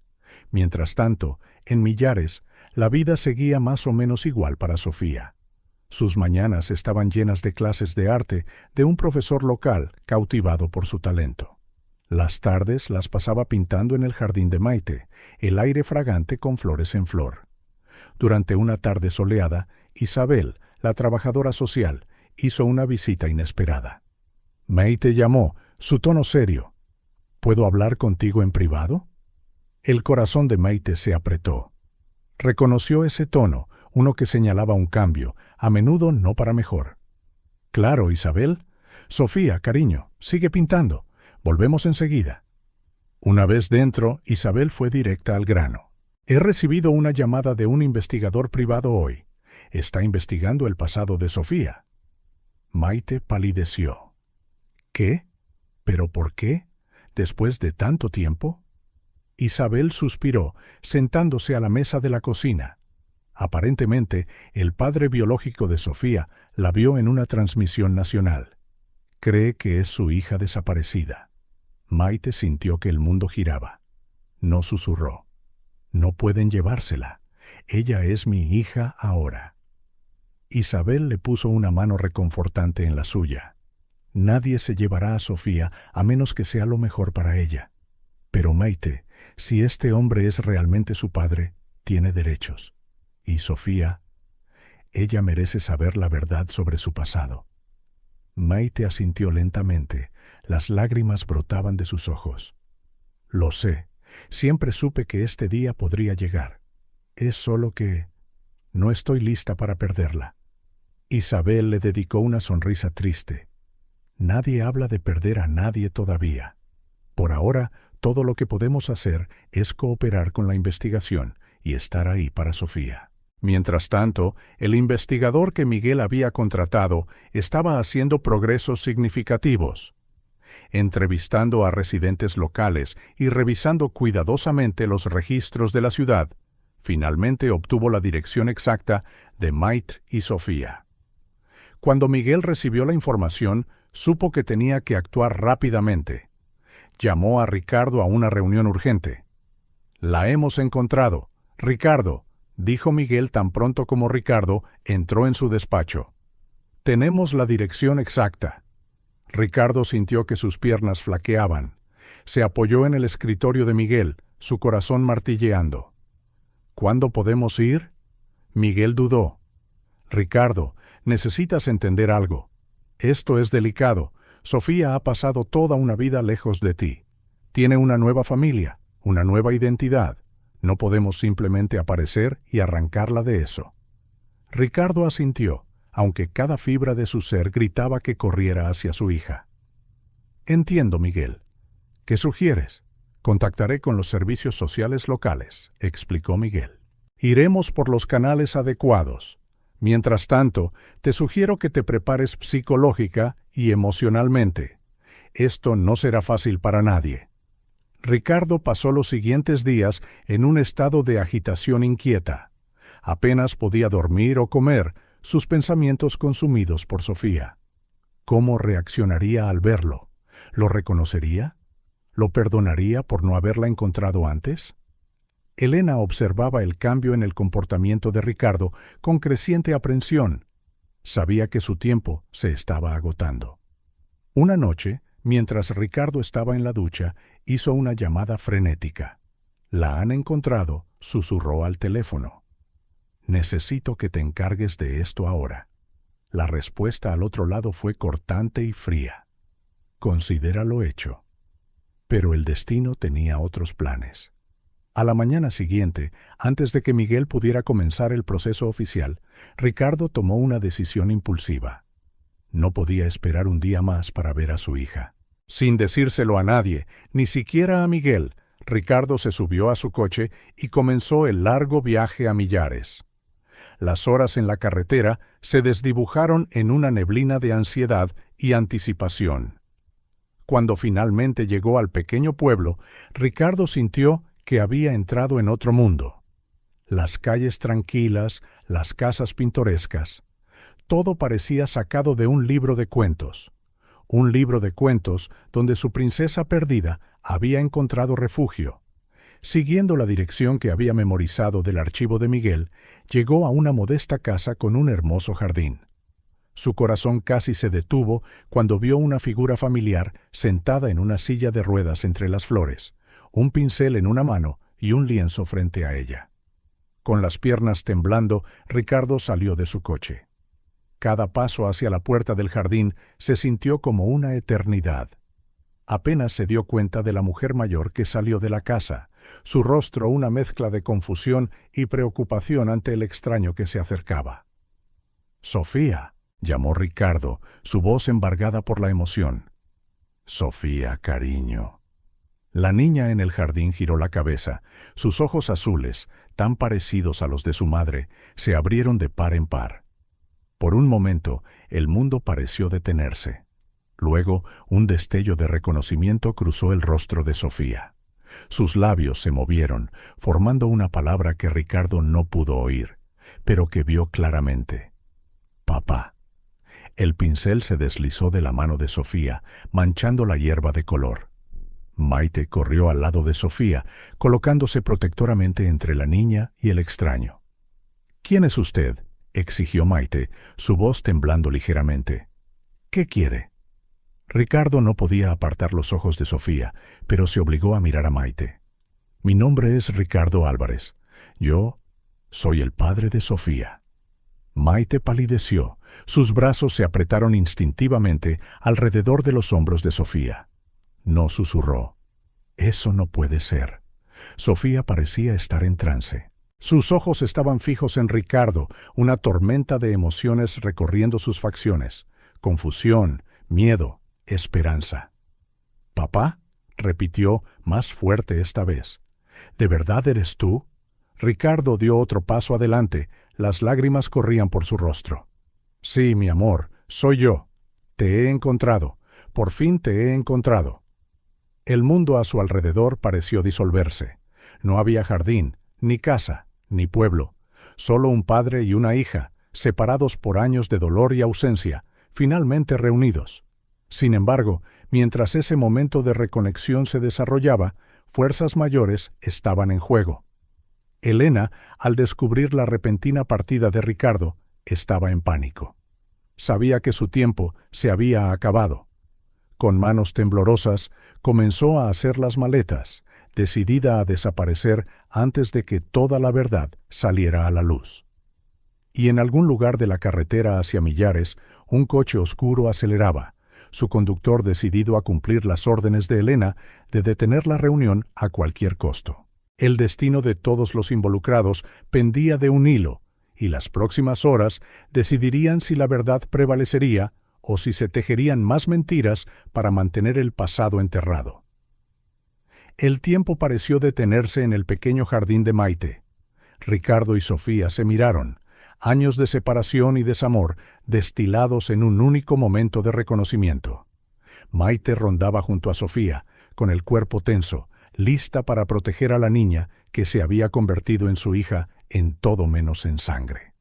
Speaker 1: Mientras tanto, en Millares, la vida seguía más o menos igual para Sofía. Sus mañanas estaban llenas de clases de arte de un profesor local cautivado por su talento. Las tardes las pasaba pintando en el jardín de Maite, el aire fragante con flores en flor. Durante una tarde soleada, Isabel, la trabajadora social, hizo una visita inesperada. Maite llamó, su tono serio. ¿Puedo hablar contigo en privado? El corazón de Maite se apretó. Reconoció ese tono, uno que señalaba un cambio, a menudo no para mejor. Claro, Isabel. Sofía, cariño, sigue pintando. Volvemos enseguida. Una vez dentro, Isabel fue directa al grano. He recibido una llamada de un investigador privado hoy. Está investigando el pasado de Sofía. Maite palideció. ¿Qué? ¿Pero por qué? después de tanto tiempo? Isabel suspiró, sentándose a la mesa de la cocina. Aparentemente, el padre biológico de Sofía la vio en una transmisión nacional. Cree que es su hija desaparecida. Maite sintió que el mundo giraba. No susurró. No pueden llevársela. Ella es mi hija ahora. Isabel le puso una mano reconfortante en la suya. Nadie se llevará a Sofía a menos que sea lo mejor para ella. Pero Maite, si este hombre es realmente su padre, tiene derechos. Y Sofía, ella merece saber la verdad sobre su pasado. Maite asintió lentamente. Las lágrimas brotaban de sus ojos. Lo sé. Siempre supe que este día podría llegar. Es solo que no estoy lista para perderla. Isabel le dedicó una sonrisa triste. Nadie habla de perder a nadie todavía. Por ahora, todo lo que podemos hacer es cooperar con la investigación y estar ahí para Sofía. Mientras tanto, el investigador que Miguel había contratado estaba haciendo progresos significativos. Entrevistando a residentes locales y revisando cuidadosamente los registros de la ciudad, finalmente obtuvo la dirección exacta de Maite y Sofía. Cuando Miguel recibió la información, supo que tenía que actuar rápidamente. Llamó a Ricardo a una reunión urgente. «La hemos encontrado. Ricardo», dijo Miguel tan pronto como Ricardo entró en su despacho. «Tenemos la dirección exacta». Ricardo sintió que sus piernas flaqueaban. Se apoyó en el escritorio de Miguel, su corazón martilleando. «¿Cuándo podemos ir?» Miguel dudó. «Ricardo, necesitas entender algo. Esto es delicado. Sofía ha pasado toda una vida lejos de ti. Tiene una nueva familia, una nueva identidad. No podemos simplemente aparecer y arrancarla de eso». Ricardo asintió, aunque cada fibra de su ser gritaba que corriera hacia su hija. «Entiendo, Miguel. ¿Qué sugieres?» «Contactaré con los servicios sociales locales», explicó Miguel. «Iremos por los canales adecuados. Mientras tanto, te sugiero que te prepares psicológica y emocionalmente. Esto no será fácil para nadie». Ricardo pasó los siguientes días en un estado de agitación inquieta. Apenas podía dormir o comer, sus pensamientos consumidos por Sofía. ¿Cómo reaccionaría al verlo? ¿Lo reconocería? ¿Lo perdonaría por no haberla encontrado antes? Elena observaba el cambio en el comportamiento de Ricardo con creciente aprensión. Sabía que su tiempo se estaba agotando. Una noche, mientras Ricardo estaba en la ducha, hizo una llamada frenética. «La han encontrado», susurró al teléfono. «Necesito que te encargues de esto ahora». La respuesta al otro lado fue cortante y fría. «Considéralo hecho». Pero el destino tenía otros planes. A la mañana siguiente, antes de que Miguel pudiera comenzar el proceso oficial, Ricardo tomó una decisión impulsiva. No podía esperar un día más para ver a su hija. Sin decírselo a nadie, ni siquiera a Miguel, Ricardo se subió a su coche y comenzó el largo viaje a Millares. Las horas en la carretera se desdibujaron en una neblina de ansiedad y anticipación. Cuando finalmente llegó al pequeño pueblo, Ricardo sintió que había entrado en otro mundo. Las calles tranquilas, las casas pintorescas. Todo parecía sacado de un libro de cuentos. Un libro de cuentos donde su princesa perdida había encontrado refugio. Siguiendo la dirección que había memorizado del archivo de Miguel, llegó a una modesta casa con un hermoso jardín. Su corazón casi se detuvo cuando vio una figura familiar sentada en una silla de ruedas entre las flores, un pincel en una mano y un lienzo frente a ella. Con las piernas temblando, Ricardo salió de su coche. Cada paso hacia la puerta del jardín se sintió como una eternidad. Apenas se dio cuenta de la mujer mayor que salió de la casa, su rostro una mezcla de confusión y preocupación ante el extraño que se acercaba. «Sofía», llamó Ricardo, su voz embargada por la emoción. «Sofía, cariño». La niña en el jardín giró la cabeza. Sus ojos azules, tan parecidos a los de su madre, se abrieron de par en par. Por un momento, el mundo pareció detenerse. Luego, un destello de reconocimiento cruzó el rostro de Sofía. Sus labios se movieron, formando una palabra que Ricardo no pudo oír, pero que vio claramente. Papá. El pincel se deslizó de la mano de Sofía, manchando la hierba de color. Maite corrió al lado de Sofía, colocándose protectoramente entre la niña y el extraño. «¿Quién es usted?», exigió Maite, su voz temblando ligeramente. «¿Qué quiere?». Ricardo no podía apartar los ojos de Sofía, pero se obligó a mirar a Maite. «Mi nombre es Ricardo Álvarez. Yo soy el padre de Sofía». Maite palideció. Sus brazos se apretaron instintivamente alrededor de los hombros de Sofía. No susurró. «Eso no puede ser». Sofía parecía estar en trance. Sus ojos estaban fijos en Ricardo, una tormenta de emociones recorriendo sus facciones. Confusión, miedo, esperanza. «¿Papá?», repitió más fuerte esta vez. «¿De verdad eres tú?». Ricardo dio otro paso adelante. Las lágrimas corrían por su rostro. «Sí, mi amor, soy yo. Te he encontrado. Por fin te he encontrado». El mundo a su alrededor pareció disolverse. No había jardín, ni casa, ni pueblo. Solo un padre y una hija, separados por años de dolor y ausencia, finalmente reunidos. Sin embargo, mientras ese momento de reconexión se desarrollaba, fuerzas mayores estaban en juego. Elena, al descubrir la repentina partida de Ricardo, estaba en pánico. Sabía que su tiempo se había acabado. Con manos temblorosas, comenzó a hacer las maletas, decidida a desaparecer antes de que toda la verdad saliera a la luz. Y en algún lugar de la carretera hacia Millares, un coche oscuro aceleraba, su conductor decidido a cumplir las órdenes de Elena de detener la reunión a cualquier costo. El destino de todos los involucrados pendía de un hilo, y las próximas horas decidirían si la verdad prevalecería o si se tejerían más mentiras para mantener el pasado enterrado. El tiempo pareció detenerse en el pequeño jardín de Maite. Ricardo y Sofía se miraron, años de separación y desamor destilados en un único momento de reconocimiento. Maite rondaba junto a Sofía, con el cuerpo tenso, lista para proteger a la niña que se había convertido en su hija en todo menos en sangre.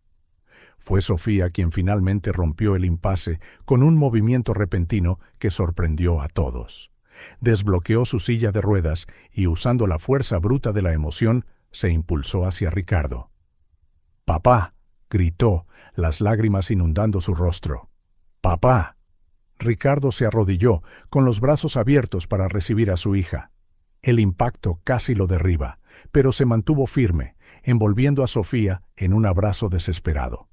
Speaker 1: Fue Sofía quien finalmente rompió el impasse con un movimiento repentino que sorprendió a todos. Desbloqueó su silla de ruedas y, usando la fuerza bruta de la emoción, se impulsó hacia Ricardo. «¡Papá!», gritó, las lágrimas inundando su rostro. «¡Papá!». Ricardo se arrodilló, con los brazos abiertos para recibir a su hija. El impacto casi lo derriba, pero se mantuvo firme, envolviendo a Sofía en un abrazo desesperado.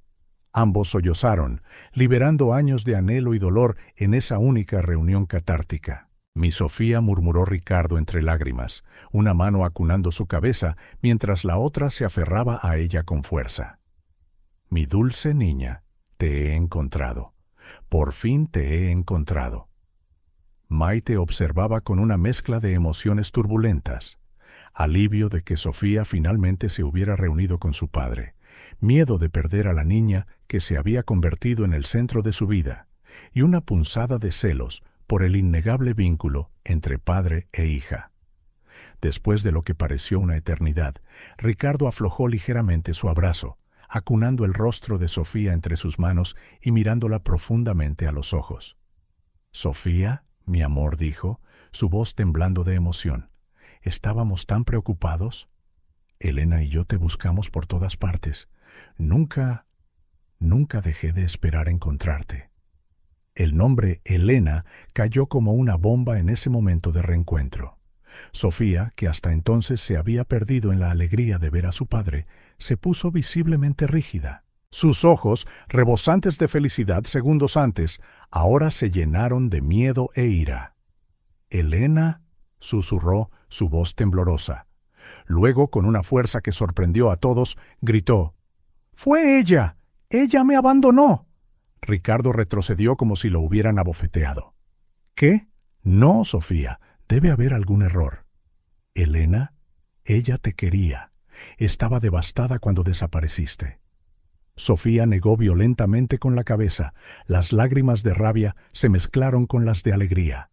Speaker 1: Ambos sollozaron, liberando años de anhelo y dolor en esa única reunión catártica. «Mi Sofía», murmuró Ricardo entre lágrimas, una mano acunando su cabeza mientras la otra se aferraba a ella con fuerza. «Mi dulce niña, te he encontrado. Por fin te he encontrado». Maite observaba con una mezcla de emociones turbulentas. Alivio de que Sofía finalmente se hubiera reunido con su padre, miedo de perder a la niña que se había convertido en el centro de su vida, y una punzada de celos por el innegable vínculo entre padre e hija. Después de lo que pareció una eternidad, Ricardo aflojó ligeramente su abrazo, acunando el rostro de Sofía entre sus manos y mirándola profundamente a los ojos. «Sofía, mi amor», dijo, su voz temblando de emoción. «Estábamos tan preocupados. Elena y yo te buscamos por todas partes. Nunca dejé de esperar encontrarte». El nombre Elena cayó como una bomba en ese momento de reencuentro. Sofía, que hasta entonces se había perdido en la alegría de ver a su padre, se puso visiblemente rígida. Sus ojos, rebosantes de felicidad segundos antes, ahora se llenaron de miedo e ira. «Elena», susurró, su voz temblorosa. Luego, con una fuerza que sorprendió a todos, gritó: «¡Fue ella! ¡Ella me abandonó!». Ricardo retrocedió como si lo hubieran abofeteado. «¿Qué? No, Sofía, debe haber algún error». «Elena, ella te quería. Estaba devastada cuando desapareciste». Sofía negó violentamente con la cabeza. Las lágrimas de rabia se mezclaron con las de alegría.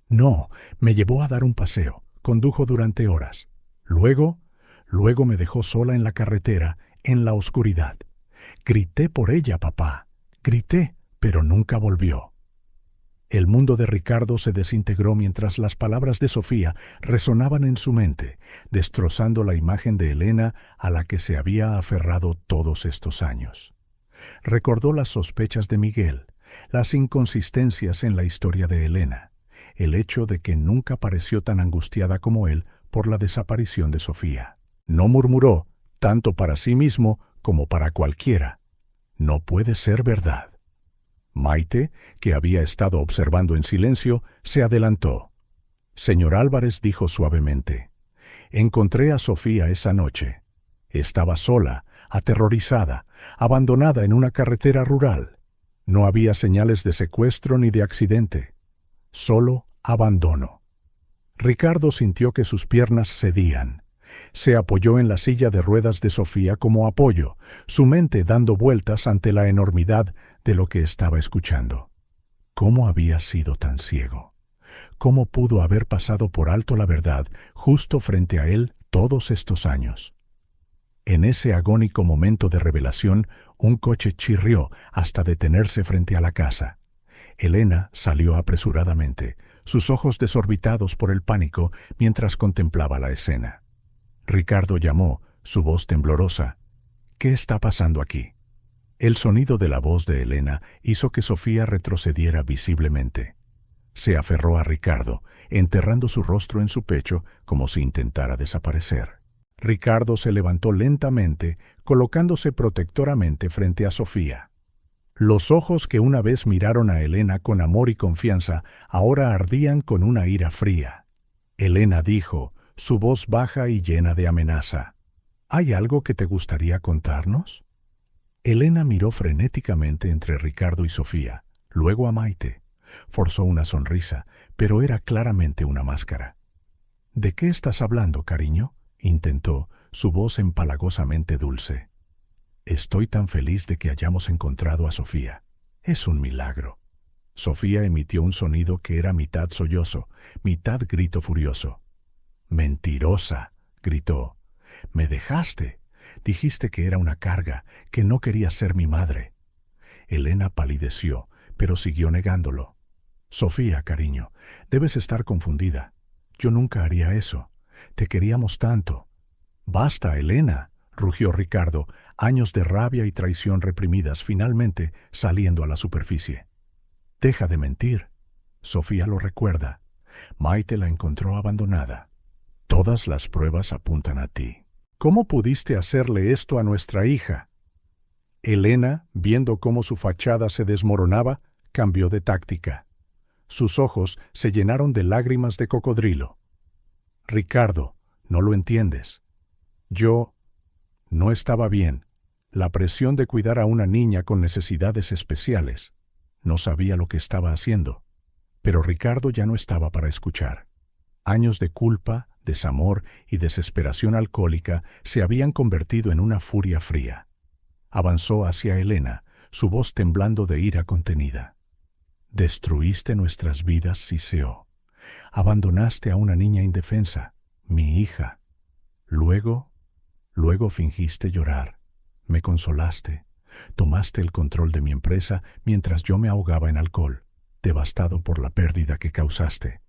Speaker 1: No, me llevó a dar un paseo, condujo durante horas. Luego me dejó sola en la carretera, en la oscuridad. Grité por ella, papá. Grité, pero nunca volvió. El mundo de Ricardo se desintegró mientras las palabras de Sofía resonaban en su mente, destrozando la imagen de Elena a la que se había aferrado todos estos años. Recordó las sospechas de Miguel, las inconsistencias en la historia de Elena, el hecho de que nunca pareció tan angustiada como él por la desaparición de Sofía. No murmuró, tanto para sí mismo como para cualquiera: «No puede ser verdad». Maite, que había estado observando en silencio, se adelantó. «Señor Álvarez», dijo suavemente, «encontré a Sofía esa noche. Estaba sola, aterrorizada, abandonada en una carretera rural. No había señales de secuestro ni de accidente. Solo abandono». Ricardo sintió que sus piernas cedían. Se apoyó en la silla de ruedas de Sofía como apoyo, su mente dando vueltas ante la enormidad de lo que estaba escuchando. ¿Cómo había sido tan ciego? ¿Cómo pudo haber pasado por alto la verdad justo frente a él todos estos años? En ese agónico momento de revelación, un coche chirrió hasta detenerse frente a la casa. Elena salió apresuradamente, sus ojos desorbitados por el pánico mientras contemplaba la escena. Ricardo llamó, su voz temblorosa. «¿Qué está pasando aquí?». El sonido de la voz de Elena hizo que Sofía retrocediera visiblemente. Se aferró a Ricardo, enterrando su rostro en su pecho como si intentara desaparecer. Ricardo se levantó lentamente, colocándose protectoramente frente a Sofía. Los ojos que una vez miraron a Elena con amor y confianza ahora ardían con una ira fría. Elena dijo, su voz baja y llena de amenaza: «¿Hay algo que te gustaría contarnos?». Elena miró frenéticamente entre Ricardo y Sofía, luego a Maite. Forzó una sonrisa, pero era claramente una máscara. «¿De qué estás hablando, cariño?», intentó, su voz empalagosamente dulce. «Estoy tan feliz de que hayamos encontrado a Sofía. Es un milagro». Sofía emitió un sonido que era mitad sollozo, mitad grito furioso. «Mentirosa», gritó. «Me dejaste. Dijiste que era una carga, que no querías ser mi madre». Elena palideció, pero siguió negándolo. «Sofía, cariño, debes estar confundida. Yo nunca haría eso. Te queríamos tanto». «Basta, Elena», rugió Ricardo, años de rabia y traición reprimidas finalmente saliendo a la superficie. «Deja de mentir». Sofía lo recuerda. Maite la encontró abandonada. «Todas las pruebas apuntan a ti. ¿Cómo pudiste hacerle esto a nuestra hija?». Elena, viendo cómo su fachada se desmoronaba, cambió de táctica. Sus ojos se llenaron de lágrimas de cocodrilo. «Ricardo, no lo entiendes. Yo no estaba bien. La presión de cuidar a una niña con necesidades especiales. No sabía lo que estaba haciendo». Pero Ricardo ya no estaba para escuchar. Años de culpa, desamor y desesperación alcohólica se habían convertido en una furia fría. Avanzó hacia Elena, su voz temblando de ira contenida. «Destruiste nuestras vidas, Siseo. Abandonaste a una niña indefensa, mi hija. Luego fingiste llorar. Me consolaste. Tomaste el control de mi empresa mientras yo me ahogaba en alcohol, devastado por la pérdida que causaste».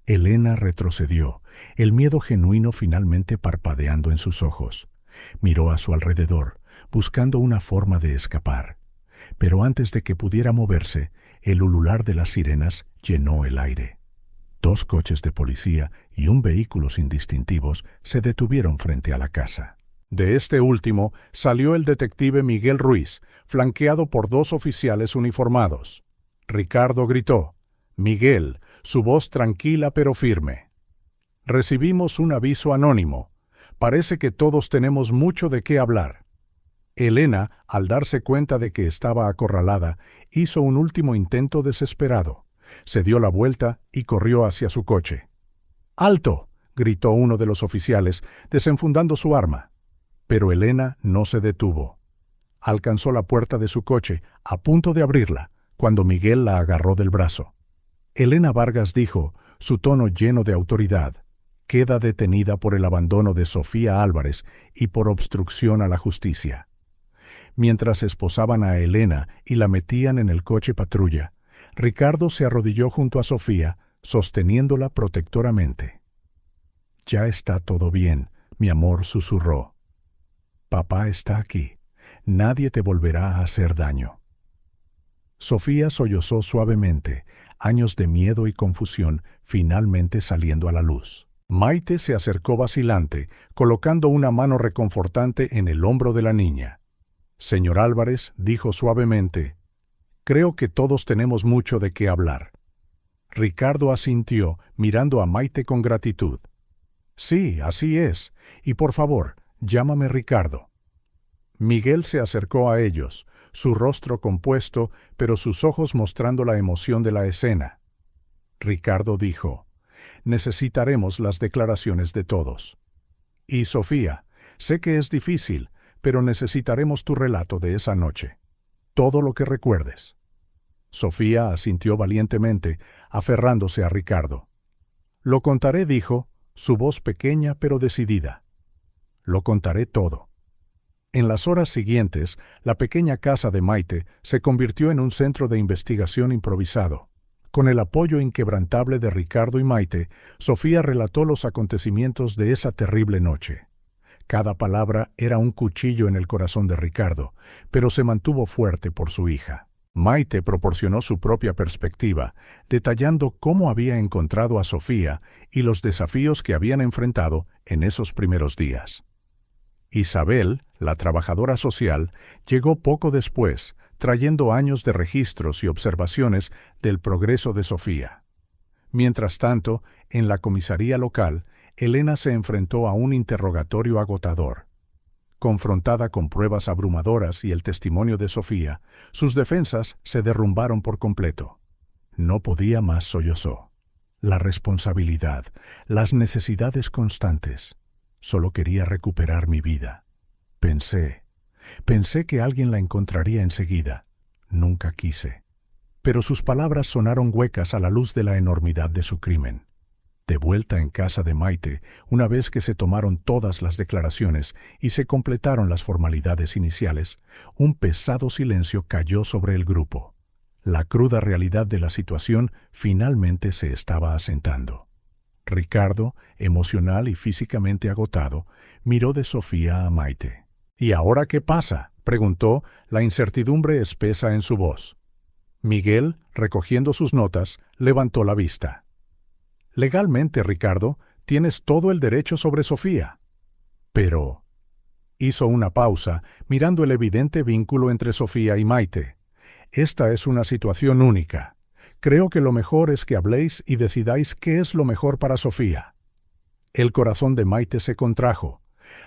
Speaker 1: Elena retrocedió, el miedo genuino finalmente parpadeando en sus ojos. Miró a su alrededor, buscando una forma de escapar. Pero antes de que pudiera moverse, el ulular de las sirenas llenó el aire. 2 coches de policía y un vehículo sin distintivos se detuvieron frente a la casa. De este último salió el detective Miguel Ruiz, flanqueado por 2 oficiales uniformados. Ricardo gritó: «Miguel», su voz tranquila pero firme. «Recibimos un aviso anónimo. Parece que todos tenemos mucho de qué hablar». Elena, al darse cuenta de que estaba acorralada, hizo un último intento desesperado. Se dio la vuelta y corrió hacia su coche. «¡Alto!», gritó uno de los oficiales, desenfundando su arma. Pero Elena no se detuvo. Alcanzó la puerta de su coche, a punto de abrirla, cuando Miguel la agarró del brazo. Elena Vargas dijo, su tono lleno de autoridad, queda detenida por el abandono de Sofía Álvarez y por obstrucción a la justicia. Mientras esposaban a Elena y la metían en el coche patrulla, Ricardo se arrodilló junto a Sofía, sosteniéndola protectoramente. «Ya está todo bien», mi amor susurró. «Papá está aquí. Nadie te volverá a hacer daño». Sofía sollozó suavemente, años de miedo y confusión finalmente saliendo a la luz. Maite se acercó vacilante, colocando una mano reconfortante en el hombro de la niña. «Señor Álvarez», dijo suavemente, «creo que todos tenemos mucho de qué hablar». Ricardo asintió, mirando a Maite con gratitud. «Sí, así es, y por favor, llámame Ricardo». Miguel se acercó a ellos, su rostro compuesto, pero sus ojos mostrando la emoción de la escena. Ricardo dijo, «Necesitaremos las declaraciones de todos. Y Sofía, sé que es difícil, pero necesitaremos tu relato de esa noche. Todo lo que recuerdes». Sofía asintió valientemente, aferrándose a Ricardo. «Lo contaré», dijo, su voz pequeña pero decidida. «Lo contaré todo». En las horas siguientes, la pequeña casa de Maite se convirtió en un centro de investigación improvisado. Con el apoyo inquebrantable de Ricardo y Maite, Sofía relató los acontecimientos de esa terrible noche. Cada palabra era un cuchillo en el corazón de Ricardo, pero se mantuvo fuerte por su hija. Maite proporcionó su propia perspectiva, detallando cómo había encontrado a Sofía y los desafíos que habían enfrentado en esos primeros días. Isabel, la trabajadora social, llegó poco después, trayendo años de registros y observaciones del progreso de Sofía. Mientras tanto, en la comisaría local, Elena se enfrentó a un interrogatorio agotador. Confrontada con pruebas abrumadoras y el testimonio de Sofía, sus defensas se derrumbaron por completo. No podía más, sollozó. La responsabilidad, las necesidades constantes. Solo quería recuperar mi vida. Pensé que alguien la encontraría enseguida. Nunca quise. Pero sus palabras sonaron huecas a la luz de la enormidad de su crimen. De vuelta en casa de Maite, una vez que se tomaron todas las declaraciones y se completaron las formalidades iniciales, un pesado silencio cayó sobre el grupo. La cruda realidad de la situación finalmente se estaba asentando. Ricardo, emocional y físicamente agotado, miró de Sofía a Maite. «¿Y ahora qué pasa?», preguntó, la incertidumbre espesa en su voz. Miguel, recogiendo sus notas, levantó la vista. «Legalmente, Ricardo, tienes todo el derecho sobre Sofía». «Pero...» Hizo una pausa, mirando el evidente vínculo entre Sofía y Maite. «Esta es una situación única. Creo que lo mejor es que habléis y decidáis qué es lo mejor para Sofía». El corazón de Maite se contrajo.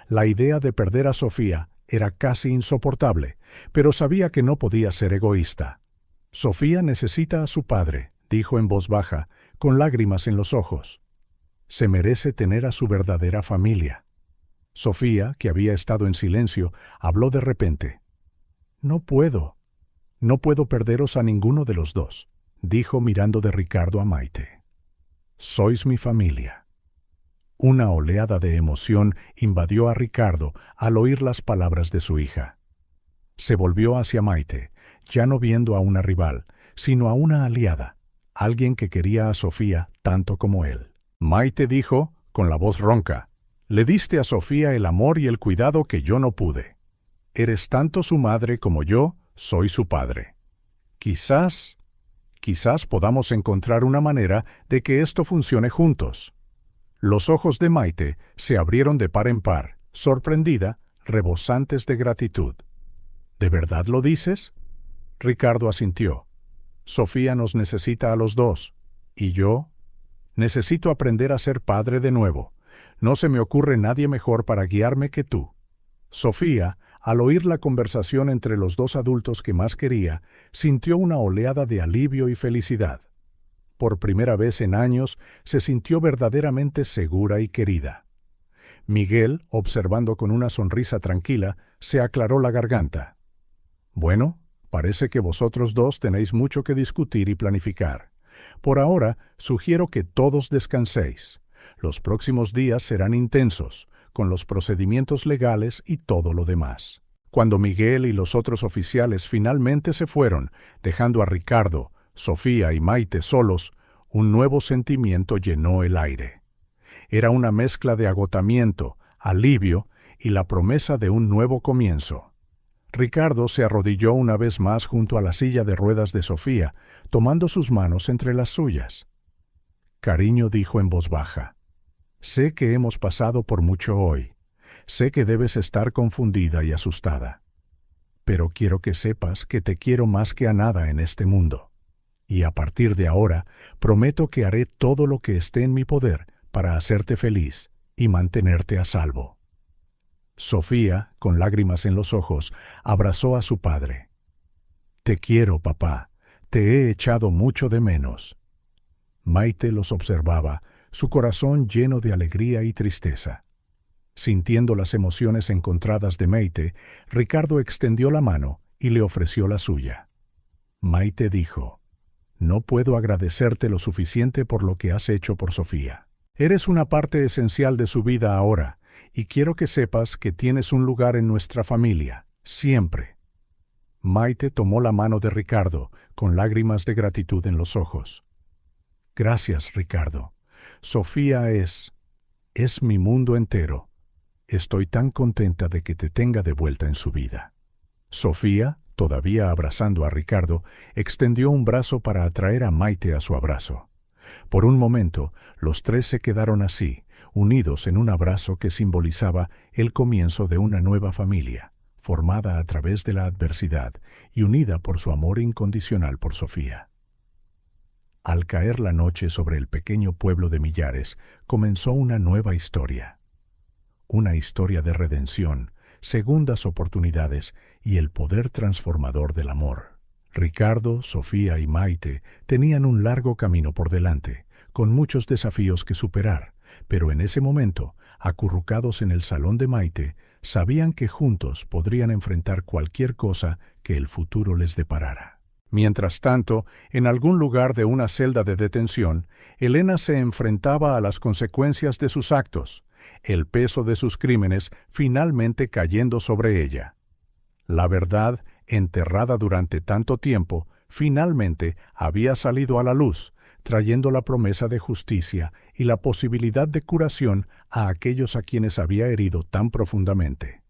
Speaker 1: La idea de perder a Sofía era casi insoportable, pero sabía que no podía ser egoísta. «Sofía necesita a su padre», dijo en voz baja, con lágrimas en los ojos. «Se merece tener a su verdadera familia». Sofía, que había estado en silencio, habló de repente. «No puedo perderos a ninguno de los dos», dijo mirando de Ricardo a Maite. «Sois mi familia». Una oleada de emoción invadió a Ricardo al oír las palabras de su hija. Se volvió hacia Maite, ya no viendo a una rival, sino a una aliada, alguien que quería a Sofía tanto como él. Maite dijo, con la voz ronca, «Le diste a Sofía el amor y el cuidado que yo no pude. Eres tanto su madre como yo soy su padre. Quizás podamos encontrar una manera de que esto funcione juntos». Los ojos de Maite se abrieron de par en par, sorprendida, rebosantes de gratitud. «¿De verdad lo dices?». Ricardo asintió. «Sofía nos necesita a los dos. ¿Y yo? Necesito aprender a ser padre de nuevo. No se me ocurre nadie mejor para guiarme que tú». Sofía, al oír la conversación entre los dos adultos que más quería, sintió una oleada de alivio y felicidad. Por primera vez en años se sintió verdaderamente segura y querida. Miguel, observando con una sonrisa tranquila, se aclaró la garganta. Bueno, parece que vosotros dos tenéis mucho que discutir y planificar. Por ahora, sugiero que todos descanséis. Los próximos días serán intensos, con los procedimientos legales y todo lo demás. Cuando Miguel y los otros oficiales finalmente se fueron, dejando a Ricardo, Sofía y Maite solos, un nuevo sentimiento llenó el aire. Era una mezcla de agotamiento, alivio y la promesa de un nuevo comienzo. Ricardo se arrodilló una vez más junto a la silla de ruedas de Sofía, tomando sus manos entre las suyas. Cariño, dijo en voz baja, sé que hemos pasado por mucho hoy. Sé que debes estar confundida y asustada. Pero quiero que sepas que te quiero más que a nada en este mundo. Y a partir de ahora, prometo que haré todo lo que esté en mi poder para hacerte feliz y mantenerte a salvo. Sofía, con lágrimas en los ojos, abrazó a su padre. Te quiero, papá. Te he echado mucho de menos. Maite los observaba, su corazón lleno de alegría y tristeza. Sintiendo las emociones encontradas de Maite, Ricardo extendió la mano y le ofreció la suya. Maite dijo, no puedo agradecerte lo suficiente por lo que has hecho por Sofía. Eres una parte esencial de su vida ahora, y quiero que sepas que tienes un lugar en nuestra familia, siempre. Maite tomó la mano de Ricardo, con lágrimas de gratitud en los ojos. Gracias, Ricardo. Sofía es mi mundo entero. Estoy tan contenta de que te tenga de vuelta en su vida. Sofía, todavía abrazando a Ricardo, extendió un brazo para atraer a Maite a su abrazo. Por un momento, los tres se quedaron así, unidos en un abrazo que simbolizaba el comienzo de una nueva familia, formada a través de la adversidad y unida por su amor incondicional por Sofía. Al caer la noche sobre el pequeño pueblo de Millares, comenzó una nueva historia. Una historia de redención, segundas oportunidades y el poder transformador del amor. Ricardo, Sofía y Maite tenían un largo camino por delante, con muchos desafíos que superar, pero en ese momento, acurrucados en el salón de Maite, sabían que juntos podrían enfrentar cualquier cosa que el futuro les deparara. Mientras tanto, en algún lugar de una celda de detención, Elena se enfrentaba a las consecuencias de sus actos, el peso de sus crímenes finalmente cayendo sobre ella. La verdad, enterrada durante tanto tiempo, finalmente había salido a la luz, trayendo la promesa de justicia y la posibilidad de curación a aquellos a quienes había herido tan profundamente.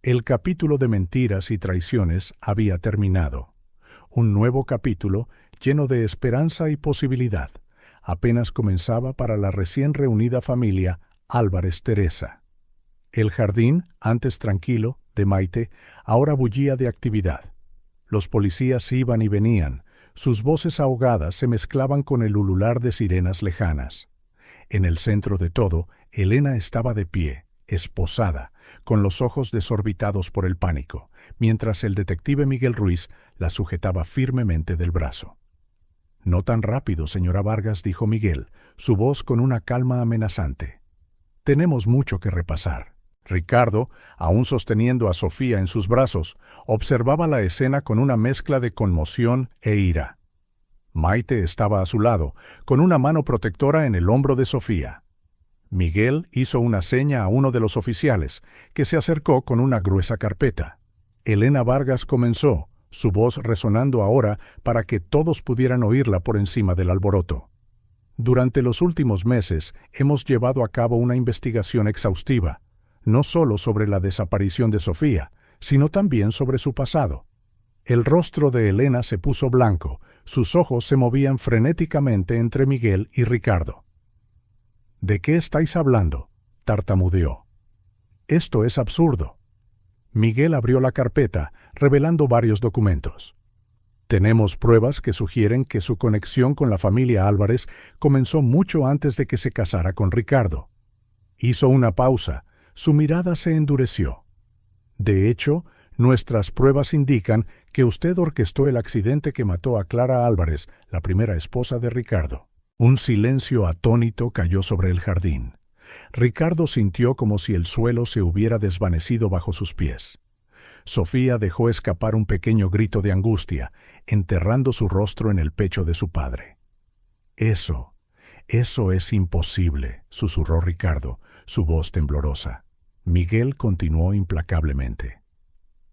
Speaker 1: El capítulo de mentiras y traiciones había terminado. Un nuevo capítulo, lleno de esperanza y posibilidad, apenas comenzaba para la recién reunida familia Álvarez Teresa. El jardín, antes tranquilo, de Maite, ahora bullía de actividad. Los policías iban y venían, sus voces ahogadas se mezclaban con el ulular de sirenas lejanas. En el centro de todo, Elena estaba de pie, esposada, con los ojos desorbitados por el pánico, mientras el detective Miguel Ruiz la sujetaba firmemente del brazo. «No tan rápido, señora Vargas», dijo Miguel, su voz con una calma amenazante. «Tenemos mucho que repasar». Ricardo, aún sosteniendo a Sofía en sus brazos, observaba la escena con una mezcla de conmoción e ira. Maite estaba a su lado, con una mano protectora en el hombro de Sofía. Miguel hizo una seña a uno de los oficiales, que se acercó con una gruesa carpeta. Elena Vargas comenzó, su voz resonando ahora para que todos pudieran oírla por encima del alboroto. Durante los últimos meses hemos llevado a cabo una investigación exhaustiva, no solo sobre la desaparición de Sofía, sino también sobre su pasado. El rostro de Elena se puso blanco, sus ojos se movían frenéticamente entre Miguel y Ricardo. «¿De qué estáis hablando?», tartamudeó. «Esto es absurdo». Miguel abrió la carpeta, revelando varios documentos. «Tenemos pruebas que sugieren que su conexión con la familia Álvarez comenzó mucho antes de que se casara con Ricardo». Hizo una pausa. Su mirada se endureció. «De hecho, nuestras pruebas indican que usted orquestó el accidente que mató a Clara Álvarez, la primera esposa de Ricardo». Un silencio atónito cayó sobre el jardín. Ricardo sintió como si el suelo se hubiera desvanecido bajo sus pies. Sofía dejó escapar un pequeño grito de angustia, enterrando su rostro en el pecho de su padre. Eso es imposible, susurró Ricardo, su voz temblorosa. Miguel continuó implacablemente.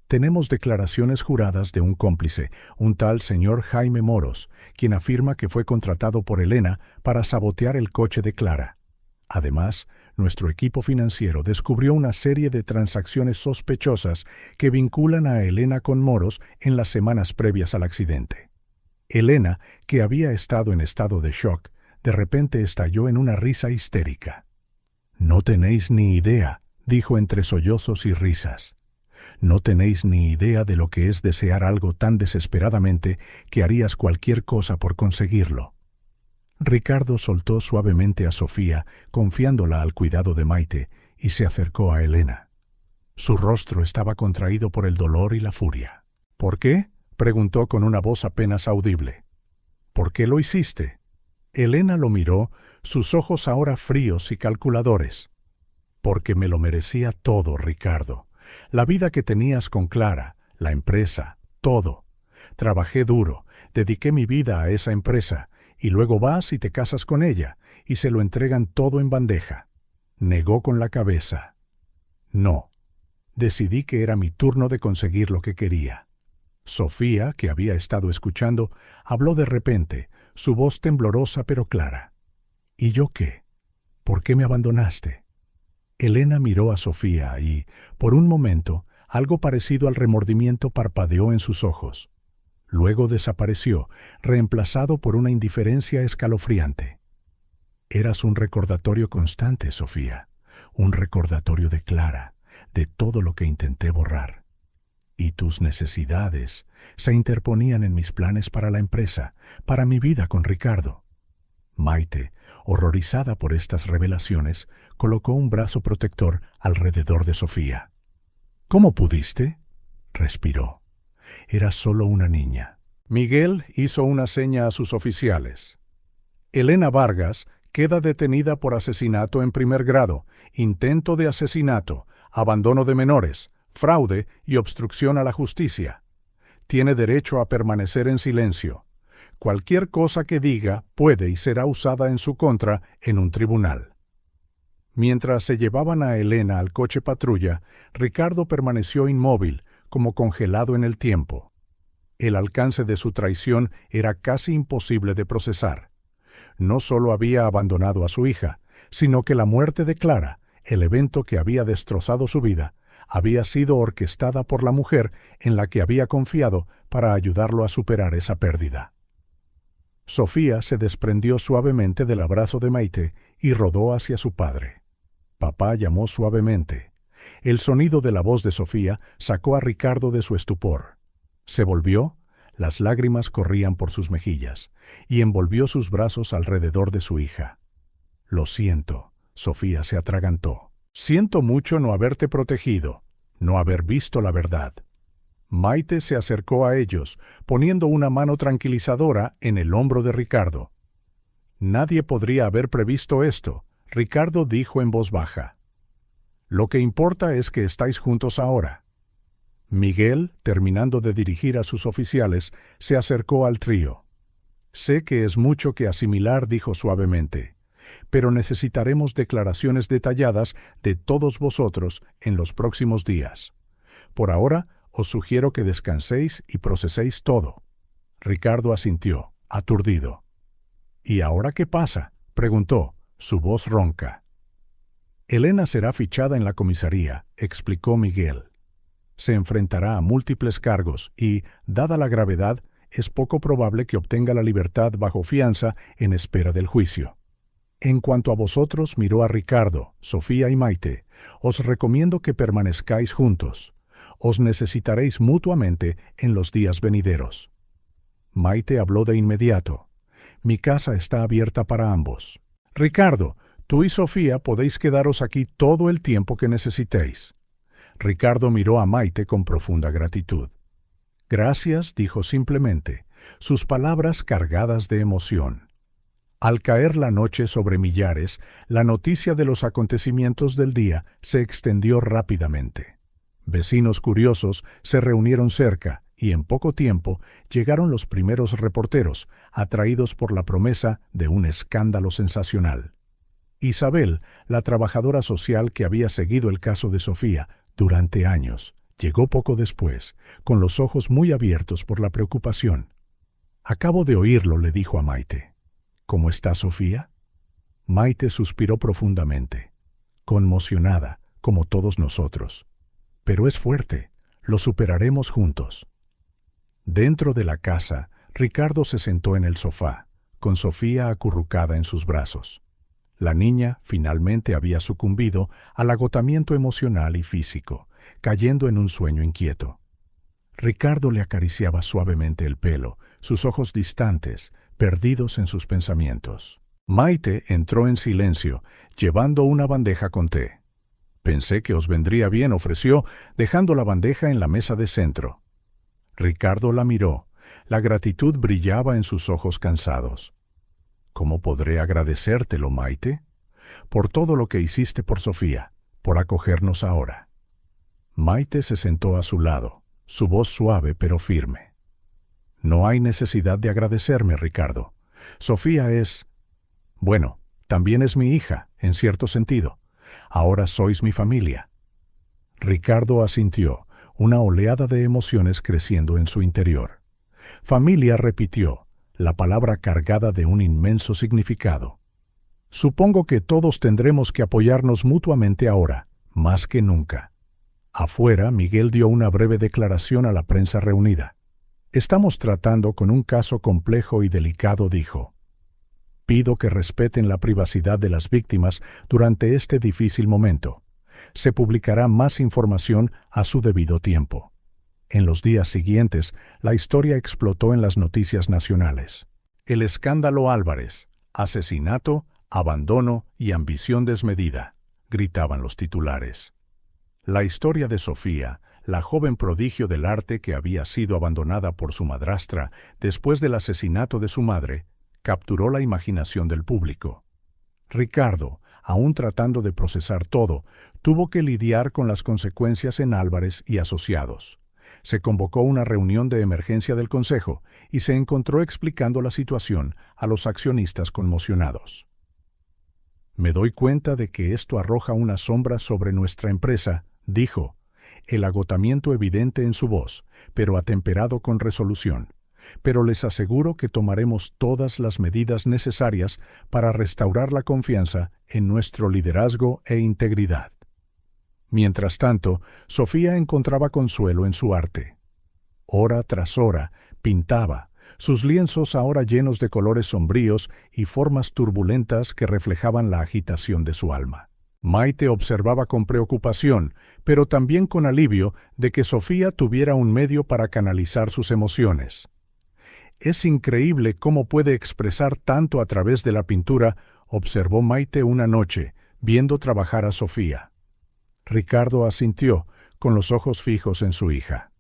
Speaker 1: Tenemos declaraciones juradas de un cómplice, un tal señor Jaime Moros, quien afirma que fue contratado por Elena para sabotear el coche de Clara. Además, nuestro equipo financiero descubrió una serie de transacciones sospechosas que vinculan a Elena con Moros en las semanas previas al accidente. Elena, que había estado en estado de shock, de repente estalló en una risa histérica. «No tenéis ni idea», dijo entre sollozos y risas. «No tenéis ni idea de lo que es desear algo tan desesperadamente que harías cualquier cosa por conseguirlo». Ricardo soltó suavemente a Sofía, confiándola al cuidado de Maite, y se acercó a Elena. Su rostro estaba contraído por el dolor y la furia. «¿Por qué?», preguntó con una voz apenas audible. «¿Por qué lo hiciste?». Elena lo miró, sus ojos ahora fríos y calculadores. «Porque me lo merecía todo, Ricardo. La vida que tenías con Clara, la empresa, todo. Trabajé duro, dediqué mi vida a esa empresa, y luego vas y te casas con ella, y se lo entregan todo en bandeja». Negó con la cabeza. «No. Decidí que era mi turno de conseguir lo que quería». Sofía, que había estado escuchando, habló de repente, su voz temblorosa pero clara. «¿Y yo qué? ¿Por qué me abandonaste?». Elena miró a Sofía y, por un momento, algo parecido al remordimiento parpadeó en sus ojos. Luego desapareció, reemplazado por una indiferencia escalofriante. «Eras un recordatorio constante, Sofía, un recordatorio de Clara, de todo lo que intenté borrar. Y tus necesidades se interponían en mis planes para la empresa, para mi vida con Ricardo». Maite, horrorizada por estas revelaciones, colocó un brazo protector alrededor de Sofía. «¿Cómo pudiste?», respiró. «Era solo una niña». Miguel hizo una seña a sus oficiales. «Elena Vargas queda detenida por asesinato en primer grado, intento de asesinato, abandono de menores, fraude y obstrucción a la justicia. Tiene derecho a permanecer en silencio. Cualquier cosa que diga puede y será usada en su contra en un tribunal». Mientras se llevaban a Elena al coche patrulla, Ricardo permaneció inmóvil, como congelado en el tiempo. El alcance de su traición era casi imposible de procesar. No solo había abandonado a su hija, sino que la muerte de Clara, el evento que había destrozado su vida, había sido orquestada por la mujer en la que había confiado para ayudarlo a superar esa pérdida. Sofía se desprendió suavemente del abrazo de Maite y rodó hacia su padre. Papá llamó suavemente. El sonido de la voz de Sofía sacó a Ricardo de su estupor. Se volvió, las lágrimas corrían por sus mejillas, y envolvió sus brazos alrededor de su hija. «Lo siento», Sofía se atragantó. «Siento mucho no haberte protegido, no haber visto la verdad». Maite se acercó a ellos, poniendo una mano tranquilizadora en el hombro de Ricardo. «Nadie podría haber previsto esto», Ricardo dijo en voz baja. «Lo que importa es que estáis juntos ahora». Miguel, terminando de dirigir a sus oficiales, se acercó al trío. «Sé que es mucho que asimilar», dijo suavemente, «pero necesitaremos declaraciones detalladas de todos vosotros en los próximos días. Por ahora, os sugiero que descanséis y proceséis todo». Ricardo asintió, aturdido. «¿Y ahora qué pasa?», preguntó, su voz ronca. «Elena será fichada en la comisaría», explicó Miguel. «Se enfrentará a múltiples cargos y, dada la gravedad, es poco probable que obtenga la libertad bajo fianza en espera del juicio. En cuanto a vosotros», miró a Ricardo, Sofía y Maite, «os recomiendo que permanezcáis juntos. Os necesitaréis mutuamente en los días venideros». Maite habló de inmediato. «Mi casa está abierta para ambos. Ricardo, tú y Sofía podéis quedaros aquí todo el tiempo que necesitéis». Ricardo miró a Maite con profunda gratitud. «Gracias», dijo simplemente, sus palabras cargadas de emoción. Al caer la noche sobre Millares, la noticia de los acontecimientos del día se extendió rápidamente. Vecinos curiosos se reunieron cerca y en poco tiempo llegaron los primeros reporteros, atraídos por la promesa de un escándalo sensacional. Isabel, la trabajadora social que había seguido el caso de Sofía durante años, llegó poco después, con los ojos muy abiertos por la preocupación. «Acabo de oírlo», le dijo a Maite. «¿Cómo está Sofía?» Maite suspiró profundamente, conmocionada, como todos nosotros. «Pero es fuerte, lo superaremos juntos». Dentro de la casa, Ricardo se sentó en el sofá, con Sofía acurrucada en sus brazos. La niña finalmente había sucumbido al agotamiento emocional y físico, cayendo en un sueño inquieto. Ricardo le acariciaba suavemente el pelo, sus ojos distantes, perdidos en sus pensamientos. Maite entró en silencio, llevando una bandeja con té. «Pensé que os vendría bien», ofreció, dejando la bandeja en la mesa de centro. Ricardo la miró. La gratitud brillaba en sus ojos cansados. «¿Cómo podré agradecértelo, Maite? Por todo lo que hiciste por Sofía, por acogernos ahora». Maite se sentó a su lado, su voz suave pero firme. «No hay necesidad de agradecerme, Ricardo. Sofía es... bueno, también es mi hija, en cierto sentido. Ahora sois mi familia». Ricardo asintió, una oleada de emociones creciendo en su interior. «Familia», repitió, la palabra cargada de un inmenso significado. «Supongo que todos tendremos que apoyarnos mutuamente ahora, más que nunca». Afuera, Miguel dio una breve declaración a la prensa reunida. «Estamos tratando con un caso complejo y delicado», dijo. «Pido que respeten la privacidad de las víctimas durante este difícil momento. Se publicará más información a su debido tiempo». En los días siguientes, la historia explotó en las noticias nacionales. El escándalo Álvarez: asesinato, abandono y ambición desmedida, gritaban los titulares. La historia de Sofía, la joven prodigio del arte que había sido abandonada por su madrastra después del asesinato de su madre, capturó la imaginación del público. Ricardo, aún tratando de procesar todo, tuvo que lidiar con las consecuencias en Álvarez y asociados. Se convocó una reunión de emergencia del Consejo y se encontró explicando la situación a los accionistas conmocionados. «Me doy cuenta de que esto arroja una sombra sobre nuestra empresa», dijo, el agotamiento evidente en su voz, pero atemperado con resolución. «Pero les aseguro que tomaremos todas las medidas necesarias para restaurar la confianza en nuestro liderazgo e integridad». Mientras tanto, Sofía encontraba consuelo en su arte. Hora tras hora, pintaba, sus lienzos ahora llenos de colores sombríos y formas turbulentas que reflejaban la agitación de su alma. Maite observaba con preocupación, pero también con alivio, de que Sofía tuviera un medio para canalizar sus emociones. «Es increíble cómo puede expresar tanto a través de la pintura», observó Maite una noche, viendo trabajar a Sofía. Ricardo asintió, con los ojos fijos en su hija.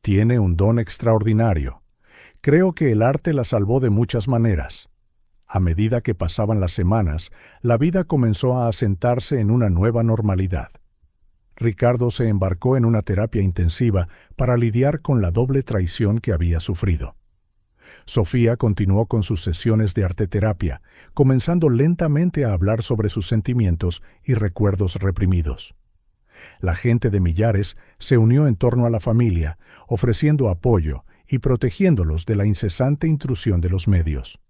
Speaker 1: «Tiene un don extraordinario. Creo que el arte la salvó de muchas maneras». A medida que pasaban las semanas, la vida comenzó a asentarse en una nueva normalidad. Ricardo se embarcó en una terapia intensiva para lidiar con la doble traición que había sufrido. Sofía continuó con sus sesiones de arteterapia, comenzando lentamente a hablar sobre sus sentimientos y recuerdos reprimidos. La gente de Millares se unió en torno a la familia, ofreciendo apoyo y protegiéndolos de la incesante intrusión de los medios.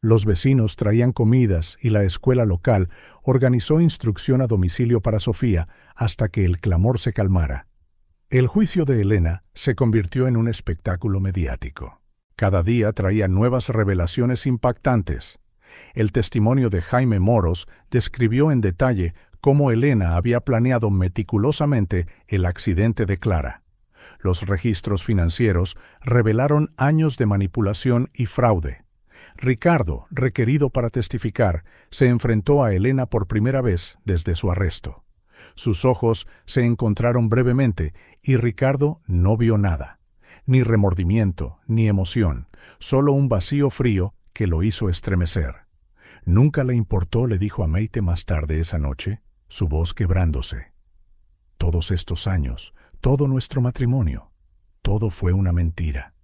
Speaker 1: Los vecinos traían comidas y la escuela local organizó instrucción a domicilio para Sofía hasta que el clamor se calmara. El juicio de Elena se convirtió en un espectáculo mediático. Cada día traía nuevas revelaciones impactantes. El testimonio de Jaime Moros describió en detalle cómo Elena había planeado meticulosamente el accidente de Clara. Los registros financieros revelaron años de manipulación y fraude. Ricardo, requerido para testificar, se enfrentó a Elena por primera vez desde su arresto. Sus ojos se encontraron brevemente y Ricardo no vio nada. Ni remordimiento, ni emoción, solo un vacío frío que lo hizo estremecer. «Nunca le importó», le dijo a Maite más tarde esa noche, su voz quebrándose. Todos estos años, todo nuestro matrimonio, todo fue una mentira.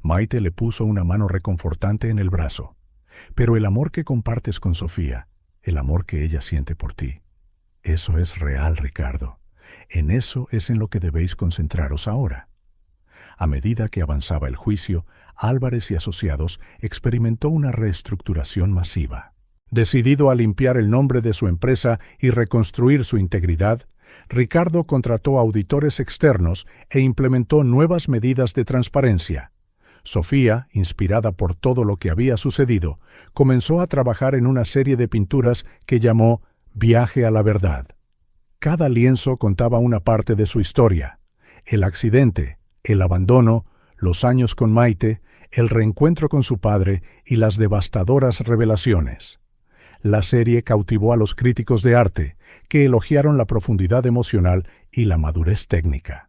Speaker 1: Maite le puso una mano reconfortante en el brazo. Pero el amor que compartes con Sofía, el amor que ella siente por ti, eso es real, Ricardo. En eso es en lo que debéis concentraros ahora. A medida que avanzaba el juicio, Álvarez y Asociados experimentó una reestructuración masiva. Decidido a limpiar el nombre de su empresa y reconstruir su integridad, Ricardo contrató auditores externos e implementó nuevas medidas de transparencia. Sofía, inspirada por todo lo que había sucedido, comenzó a trabajar en una serie de pinturas que llamó Viaje a la Verdad. Cada lienzo contaba una parte de su historia: el accidente, el abandono, los años con Maite, el reencuentro con su padre y las devastadoras revelaciones. La serie cautivó a los críticos de arte, que elogiaron la profundidad emocional y la madurez técnica.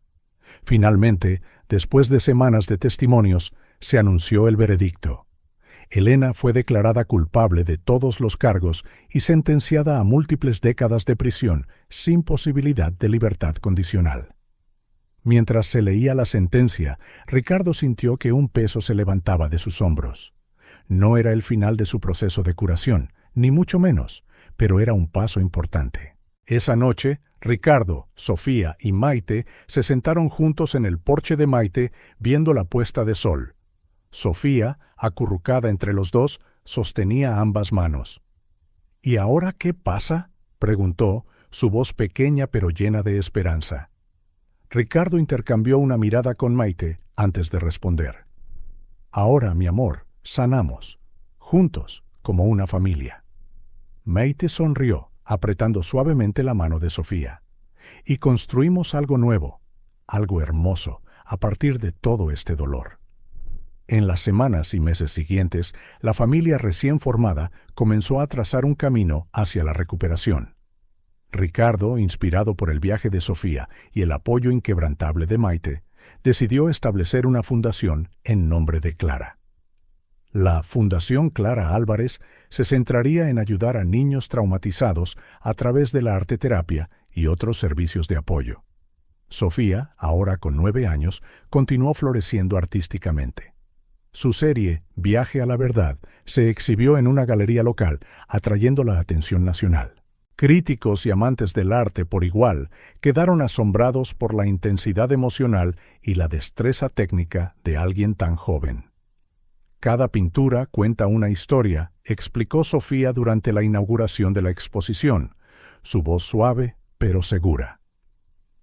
Speaker 1: Finalmente, después de semanas de testimonios, se anunció el veredicto. Elena fue declarada culpable de todos los cargos y sentenciada a múltiples décadas de prisión sin posibilidad de libertad condicional. Mientras se leía la sentencia, Ricardo sintió que un peso se levantaba de sus hombros. No era el final de su proceso de curación, ni mucho menos, pero era un paso importante. Esa noche, Ricardo, Sofía y Maite se sentaron juntos en el porche de Maite viendo la puesta de sol. Sofía, acurrucada entre los dos, sostenía ambas manos. ¿Y ahora qué pasa?, preguntó, su voz pequeña pero llena de esperanza. Ricardo intercambió una mirada con Maite antes de responder. Ahora, mi amor, sanamos, juntos, como una familia. Maite sonrió, apretando suavemente la mano de Sofía. Y construimos algo nuevo, algo hermoso, a partir de todo este dolor. En las semanas y meses siguientes, la familia recién formada comenzó a trazar un camino hacia la recuperación. Ricardo, inspirado por el viaje de Sofía y el apoyo inquebrantable de Maite, decidió establecer una fundación en nombre de Clara. La Fundación Clara Álvarez se centraría en ayudar a niños traumatizados a través de la arteterapia y otros servicios de apoyo. Sofía, ahora con 9 años, continuó floreciendo artísticamente. Su serie Viaje a la Verdad se exhibió en una galería local, atrayendo la atención nacional. Críticos y amantes del arte por igual quedaron asombrados por la intensidad emocional y la destreza técnica de alguien tan joven. Cada pintura cuenta una historia, explicó Sofía durante la inauguración de la exposición, su voz suave pero segura.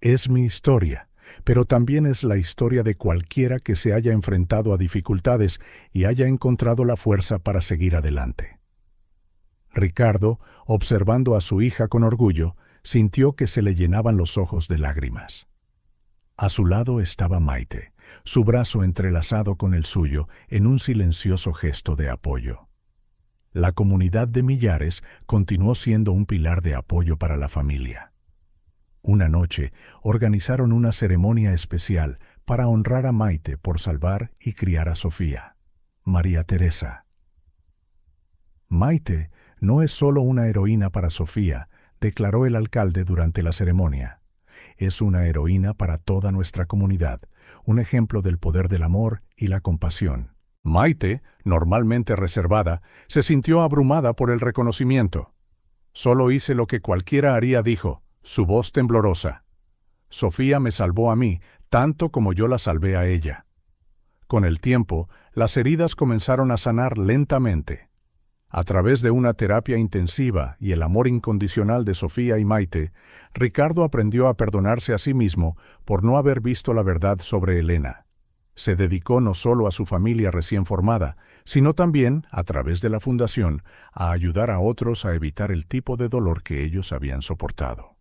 Speaker 1: Es mi historia, pero también es la historia de cualquiera que se haya enfrentado a dificultades y haya encontrado la fuerza para seguir adelante. Ricardo, observando a su hija con orgullo, sintió que se le llenaban los ojos de lágrimas. A su lado estaba Maite, su brazo entrelazado con el suyo en un silencioso gesto de apoyo. La comunidad de Millares continuó siendo un pilar de apoyo para la familia. Una noche organizaron una ceremonia especial para honrar a Maite por salvar y criar a Sofía, María Teresa. Maite no es solo una heroína para Sofía, declaró el alcalde durante la ceremonia. Es una heroína para toda nuestra comunidad, un ejemplo del poder del amor y la compasión. Maite, normalmente reservada, se sintió abrumada por el reconocimiento. Solo hice lo que cualquiera haría, dijo, su voz temblorosa. Sofía me salvó a mí, tanto como yo la salvé a ella. Con el tiempo, las heridas comenzaron a sanar lentamente. A través de una terapia intensiva y el amor incondicional de Sofía y Maite, Ricardo aprendió a perdonarse a sí mismo por no haber visto la verdad sobre Elena. Se dedicó no solo a su familia recién formada, sino también, a través de la fundación, a ayudar a otros a evitar el tipo de dolor que ellos habían soportado.